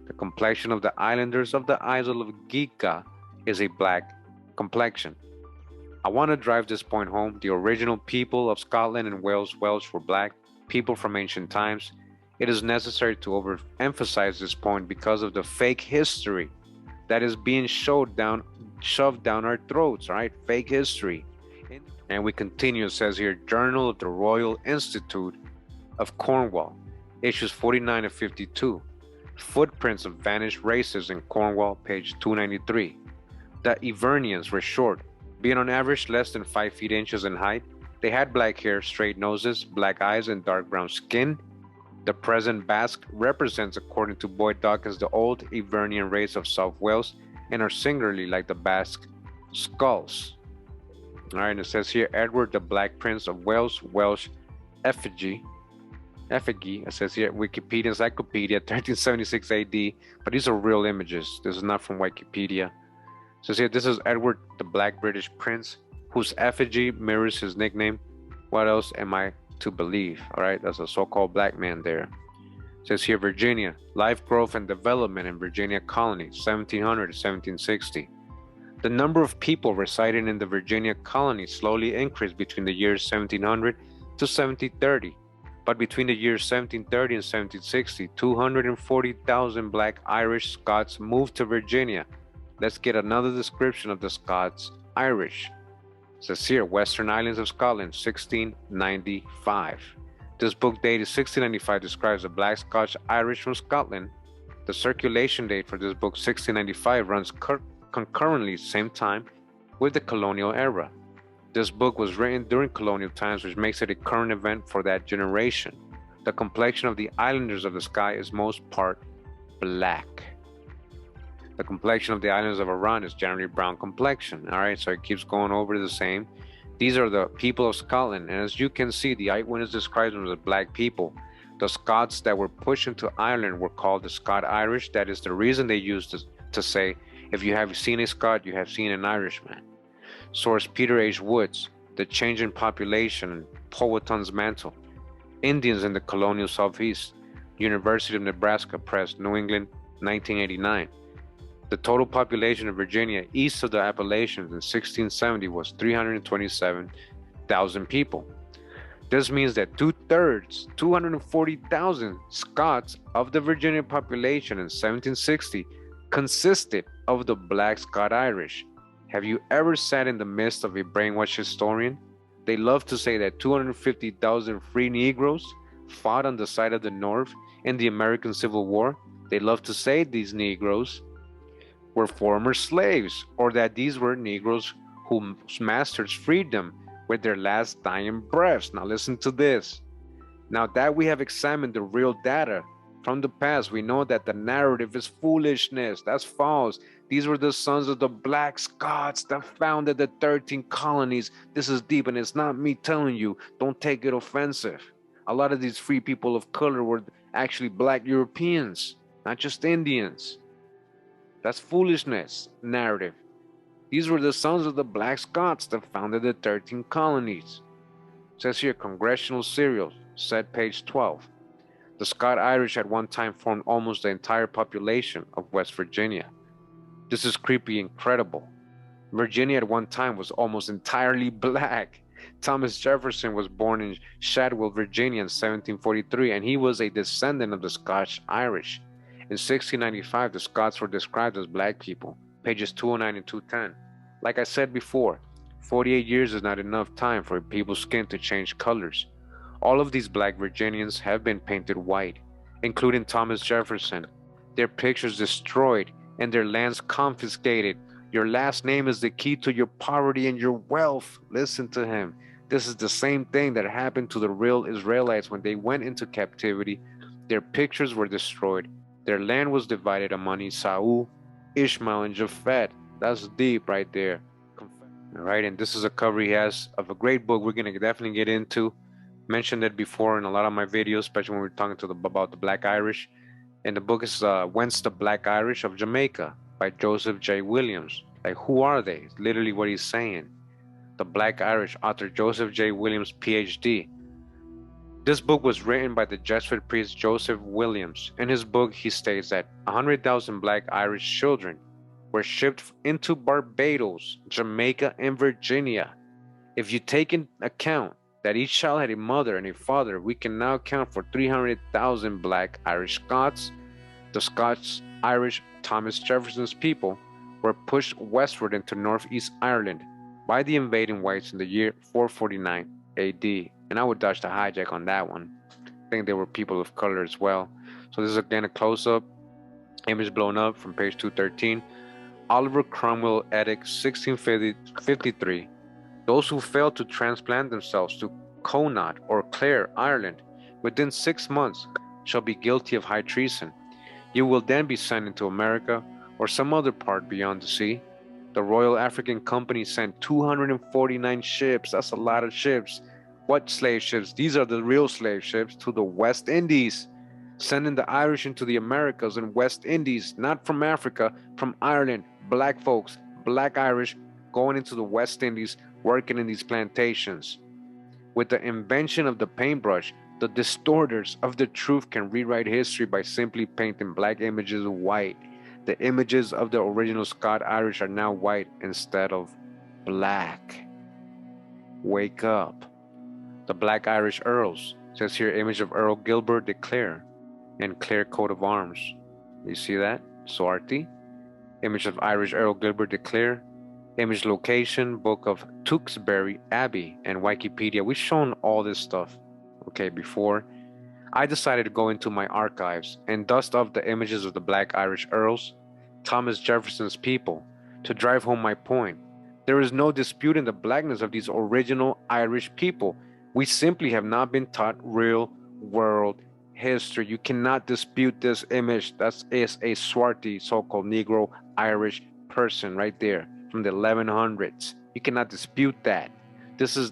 The complexion of the islanders of the Isle of Giga is a black complexion. I want to drive this point home. The original people of Scotland and Wales, Welsh, were black people from ancient times. It is necessary to overemphasize this point because of the fake history that is being shoved down our throats, right? Fake history. And we continue, it says here, Journal of the Royal Institute of Cornwall, issues 49 and 52. Footprints of vanished races in Cornwall, page 293. The Ivernians were short, being on average less than 5 feet inches in height. They had black hair, straight noses, black eyes, and dark brown skin. The present Basque represents, according to Boyd Dawkins, the old Ivernian race of South Wales and are singularly like the Basque skulls. All right, and it says here, Edward, the Black Prince of Wales, Welsh effigy. It says here, Wikipedia Encyclopedia, 1376 AD, but these are real images. This is not from Wikipedia. It says here, this is Edward, the Black British Prince, whose effigy mirrors his nickname. What else am I to believe? All right, that's a so-called black man there. It says here, Virginia, life, growth, and development in Virginia colony, 1700 to 1760. The number of people residing in the Virginia colony slowly increased between the years 1700 to 1730, but between the years 1730 and 1760, 240,000 black Irish Scots moved to Virginia. Let's get another description of the Scots Irish. It says here, Western Islands of Scotland, 1695. This book dated 1695 describes the black Scotch Irish from Scotland. The circulation date for this book, 1695, runs concurrently same time with the colonial era. This book was written during colonial times, which makes it a current event for that generation. The complexion of the islanders of the Skye is most part black. The complexion of the islands of Arran is generally brown complexion. All right, so it keeps going over the same. These are the people of Scotland, and as you can see, the eyewitness describes them as black people. The Scots that were pushed into Ireland were called the Scot-Irish. That is the reason they used to say, if you have seen a Scot, you have seen an Irishman. Source Peter H. Woods. The Change in Population, Powhatan's Mantle, Indians in the Colonial Southeast, University of Nebraska Press, New England, 1989. The total population of Virginia east of the Appalachians in 1670 was 327,000 people. This means that 2/3, 240,000 Scots of the Virginia population in 1760 consisted of the Black Scot-Irish. Have you ever sat in the midst of a brainwashed historian? They love to say that 250,000 free Negroes fought on the side of the North in the American Civil War. They love to say these Negroes were former slaves, or that these were Negroes whose masters freed them with their last dying breaths. Now listen to this. Now that we have examined the real data from the past, we know that the narrative is foolishness. That's false. These were the sons of the Black Scots that founded the 13 colonies. This is deep, and it's not me telling you. Don't take it offensive. A lot of these free people of color were actually Black Europeans, not just Indians. That's foolishness narrative. These were the sons of the Black Scots that founded the 13 colonies. It says here, Congressional Serials, said page 12. The Scot-Irish at one time formed almost the entire population of West Virginia. This is creepy incredible. Virginia at one time was almost entirely black. Thomas Jefferson was born in Shadwell, Virginia in 1743, and he was a descendant of the Scotch-Irish. In 1695, the Scots were described as black people, pages 209 and 210. Like I said before, 48 years is not enough time for people's skin to change colors. All of these black Virginians have been painted white, including Thomas Jefferson, their pictures destroyed and their lands confiscated. Your last name is the key to your poverty and your wealth. Listen to him. This is the same thing that happened to the real Israelites when they went into captivity. Their pictures were destroyed. Their land was divided among Esau, Ishmael, and Japhet. That's deep right there. All right, and this is a cover he has of a great book we're going to definitely get into. Mentioned it before in a lot of my videos, especially when we're talking about the Black Irish. And the book is Whence the Black Irish of Jamaica by Joseph J. Williams. Like, who are they? It's literally what he's saying. The Black Irish, author Joseph J. Williams, PhD. This book was written by the Jesuit priest Joseph Williams. In his book, he states that 100,000 Black Irish children were shipped into Barbados, Jamaica, and Virginia. If you take into account that each child had a mother and a father, we can now count for 300,000 Black Irish Scots. The Scots-Irish, Thomas Jefferson's people, were pushed westward into northeast Ireland by the invading whites in the year 449 AD. And I would dodge the hijack on that one. I think they were people of color as well. So this is again a close-up, image blown up from page 213. Oliver Cromwell Edict 1653. Those who fail to transplant themselves to Connaught or Clare, Ireland, within 6 months shall be guilty of high treason. You will then be sent into America or some other part beyond the sea. The Royal African Company sent 249 ships. That's a lot of ships. What slave ships? These are the real slave ships to the West Indies, sending the Irish into the Americas and West Indies, not from Africa, from Ireland. Black folks, Black Irish, going into the West Indies, working in these plantations. With the invention of the paintbrush, the distorters of the truth can rewrite history by simply painting black images white. The images of the original Scot-Irish are now white instead of black. Wake up. The Black Irish Earls. Says here, image of Earl Gilbert de Clare and Clare coat of arms. You see that? Swarthy. Image of Irish Earl Gilbert de Clare. Image location, book of Tewkesbury Abbey, and Wikipedia. We've shown all this stuff, okay, before. I decided to go into my archives and dust off the images of the Black Irish Earls, Thomas Jefferson's people, to drive home my point. There is no dispute in the blackness of these original Irish people. We simply have not been taught real world history. You cannot dispute this image. That is a swarthy, so-called Negro Irish person right there from the 1100s. You cannot dispute that. This is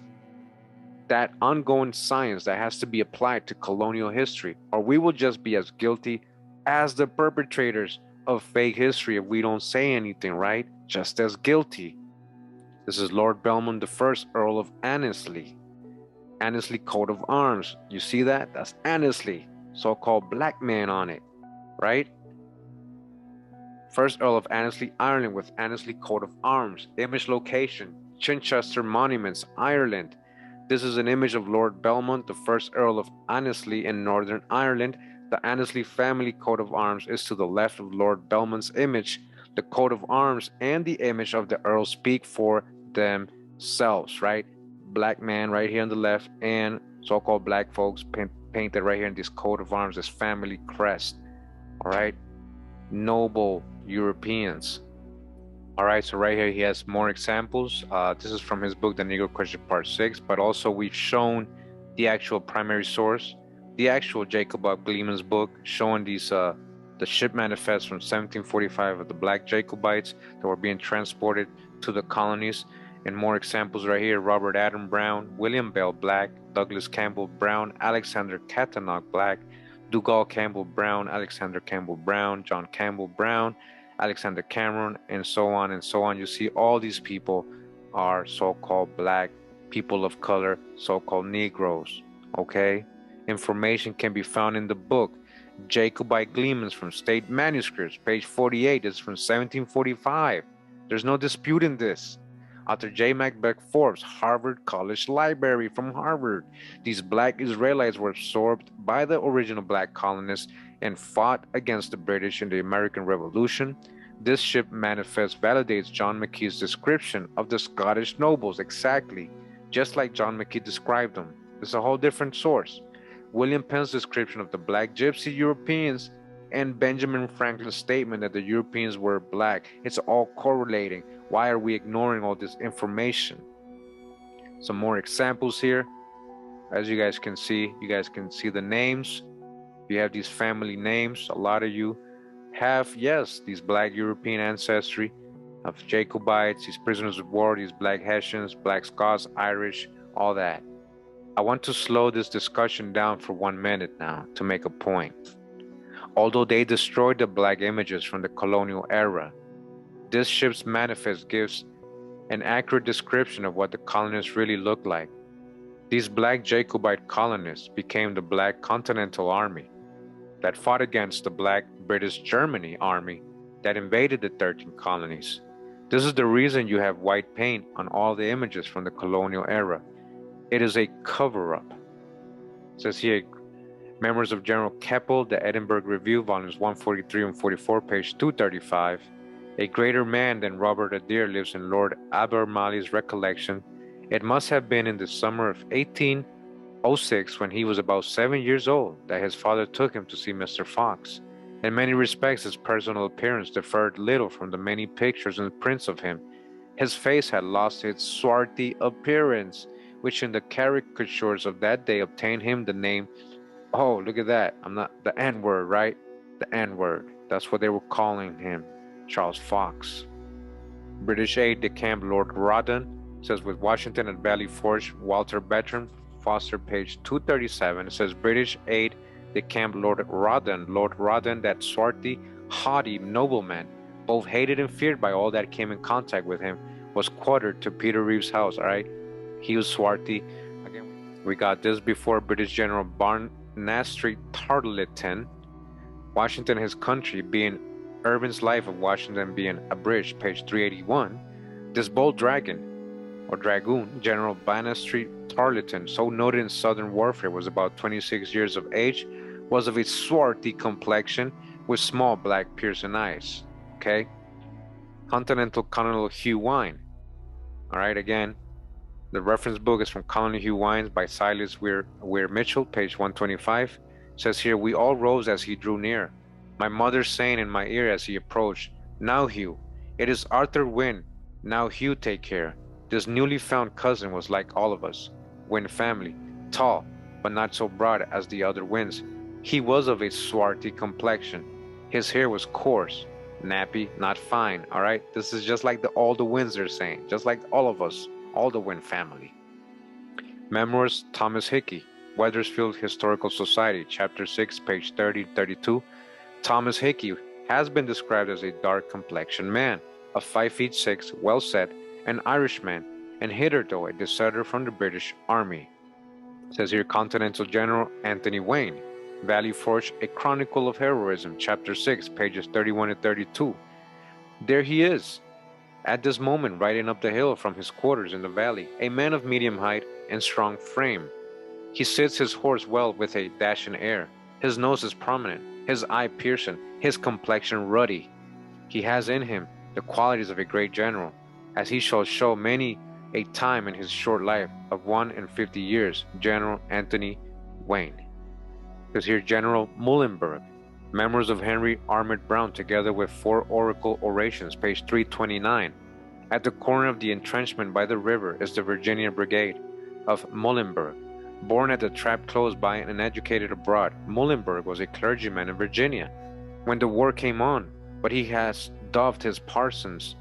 that ongoing science that has to be applied to colonial history, or we will just be as guilty as the perpetrators of fake history if we don't say anything, right? Just as guilty. This is Lord Belmont the First, Earl of Annesley. Annesley coat of arms. You see that? That's Annesley. So-called black man on it, right? First Earl of Annesley, Ireland, with Annesley coat of arms. Image location, Chichester Monuments, Ireland. This is an image of Lord Belmont, the first Earl of Annesley in Northern Ireland. The Annesley family coat of arms is to the left of Lord Belmont's image. The coat of arms and the image of the Earl speak for themselves, right? Black man right here on the left, and so-called black folks painted right here in this coat of arms, this family crest, all right? Noble Europeans. All right, so right here he has more examples. This is from his book, The Negro Question, Part 6, but also we've shown the actual primary source, the actual Jacobite Gleeman's book, showing these the ship manifests from 1745 of the black Jacobites that were being transported to the colonies. And more examples right here: Robert Adam Brown, William Bell Black, Douglas Campbell Brown, Alexander Catanach Black, Dougal Campbell Brown, Alexander Campbell Brown, John Campbell Brown, Alexander Cameron, and so on and so on. You see all these people are so-called black, people of color, so-called Negroes, okay? Information can be found in the book, Jacobite Gleemans from State Manuscripts, page 48. This is from 1745. There's no dispute in this. Author J. Macbeth Forbes, Harvard College Library from Harvard. These black Israelites were absorbed by the original black colonists and fought against the British in the American Revolution. This ship manifest validates John McKee's description of the Scottish nobles exactly, just like John McKee described them. It's a whole different source. William Penn's description of the black gypsy Europeans and Benjamin Franklin's statement that the Europeans were black. It's all correlating. Why are we ignoring all this information? Some more examples here. As you guys can see the names. You have these family names. A lot of you have, yes, these black European ancestry of Jacobites, these prisoners of war, these black Hessians, black Scots, Irish, all that. I want to slow this discussion down for 1 minute now to make a point. Although they destroyed the black images from the colonial era, this ship's manifest gives an accurate description of what the colonists really looked like. These black Jacobite colonists became the black Continental Army that fought against the black British Germany army that invaded the 13 colonies. This is the reason you have white paint on all the images from the colonial era. It is a cover-up. It says here, Memoirs of General Keppel, the Edinburgh Review, volumes 143 and 44, page 235. A greater man than Robert Adair lives in Lord Abermali's recollection. It must have been in the summer of 1806, when he was about 7 years old, that his father took him to see Mr. Fox. In many respects, his personal appearance differed little from the many pictures and prints of him. His face had lost its swarthy appearance, which in the caricatures of that day obtained him the name, oh, look at that, the N-word, right? The N-word, that's what they were calling him, Charles Fox. British aide-de-camp Lord Rawdon says, with Washington at Valley Forge, Walter Bertram Foster, page 237, it says, British aide-de-camp Lord Rawdon, that swarthy, haughty nobleman, both hated and feared by all that came in contact with him, was quartered to Peter Reeves' house, all right? He was swarthy. Again, we got this before British General Barnastry Tarleton. Washington, his country, being Irving's Life of Washington being abridged, page 381. This bold dragon, or dragoon, General Barnastry Tarleton, so noted in Southern warfare, was about 26 years of age, was of a swarthy complexion with small black piercing eyes. Okay? Continental Colonel Hugh Wine. All right, again, the reference book is from Colonel Hugh Wines by Silas Weir Mitchell, page 125. It says here, we all rose as he drew near, my mother saying in my ear as he approached, now Hugh, it is Arthur Wynne. Now Hugh, take care. This newly found cousin was like all of us, Wynne family, tall, but not so broad as the other Wynnes. He was of a swarthy complexion. His hair was coarse, nappy, not fine, all right? This is just like all the Wynnes are saying, just like all of us, all the Wynne family. Memoirs, Thomas Hickey, Wethersfield Historical Society, chapter 6, page 30-32. Thomas Hickey has been described as a dark-complexioned man, of 5'6", well-set, an Irishman, and hitherto a deserter from the British Army. It says here Continental General Anthony Wayne, Valley Forge, A Chronicle of Heroism, Chapter 6, pages 31 to 32. There he is, at this moment riding up the hill from his quarters in the valley, a man of medium height and strong frame. He sits his horse well with a dashing air. His nose is prominent, his eye piercing, his complexion ruddy. He has in him the qualities of a great general, as he shall show many a time in his short life of 150 years. General Anthony Wayne. There's here General Muhlenberg, Memoirs of Henry Armored Brown, together with 4 oracle orations, page 329. At the corner of the entrenchment by the river is the Virginia Brigade of Muhlenberg. Born at the trap close by and educated abroad, Muhlenberg was a clergyman in Virginia when the war came on, but he has doffed his parson's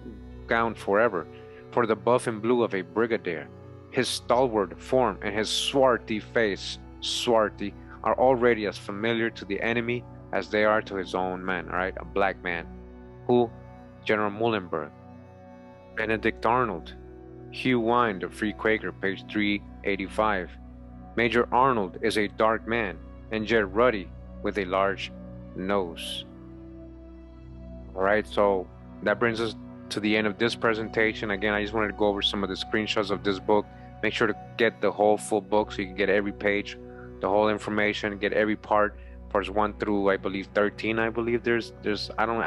gown forever for the buff and blue of a brigadier. His stalwart form and his swarthy face, swarthy, are already as familiar to the enemy as they are to his own men, all right? A black man. Who? General Muhlenberg. Benedict Arnold. Hugh Wine, the Free Quaker, page 385. Major Arnold is a dark man and jet ruddy with a large nose. All right, so that brings us to the end of this presentation. Again, I just wanted to go over some of the screenshots of this book. Make sure to get the whole full book so you can get every page, the whole information, get every part, parts 1 through I believe 13. I believe there's I don't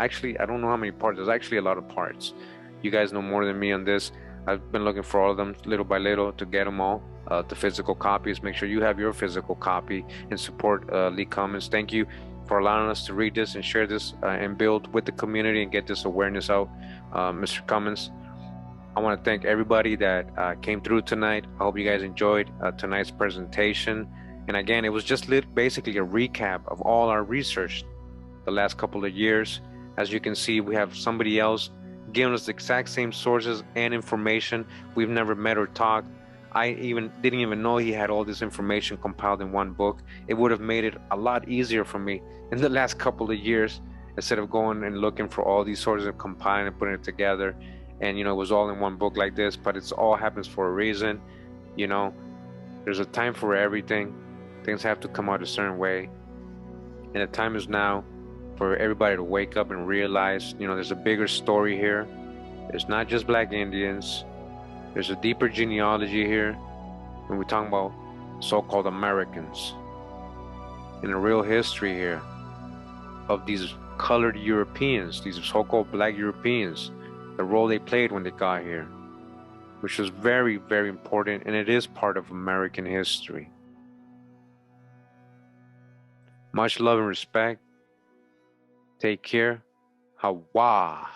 know how many parts. There's actually a lot of parts. You guys know more than me on this. I've been looking for all of them little by little to get them all. The physical copies. Make sure you have your physical copy and support Lee Cummins. Thank you for allowing us to read this and share this and build with the community and get this awareness out. Mr. Cummins, I want to thank everybody that came through tonight. I hope you guys enjoyed tonight's presentation. And again, it was just basically a recap of all our research the last couple of years. As you can see, we have somebody else giving us the exact same sources and information. We've never met or talked. I didn't even know he had all this information compiled in one book. It would have made it a lot easier for me in the last couple of years, instead of going and looking for all these sources and compiling and putting it together. And, it was all in one book like this, but it's all happens for a reason. There's a time for everything. Things have to come out a certain way. And the time is now for everybody to wake up and realize, there's a bigger story here. It's not just black Indians. There's a deeper genealogy here when we're talking about so-called Americans, and a real history here of these colored Europeans, these so-called black Europeans, the role they played when they got here, which was very, very important, and it is part of American history. Much love and respect. Take care. Hawa.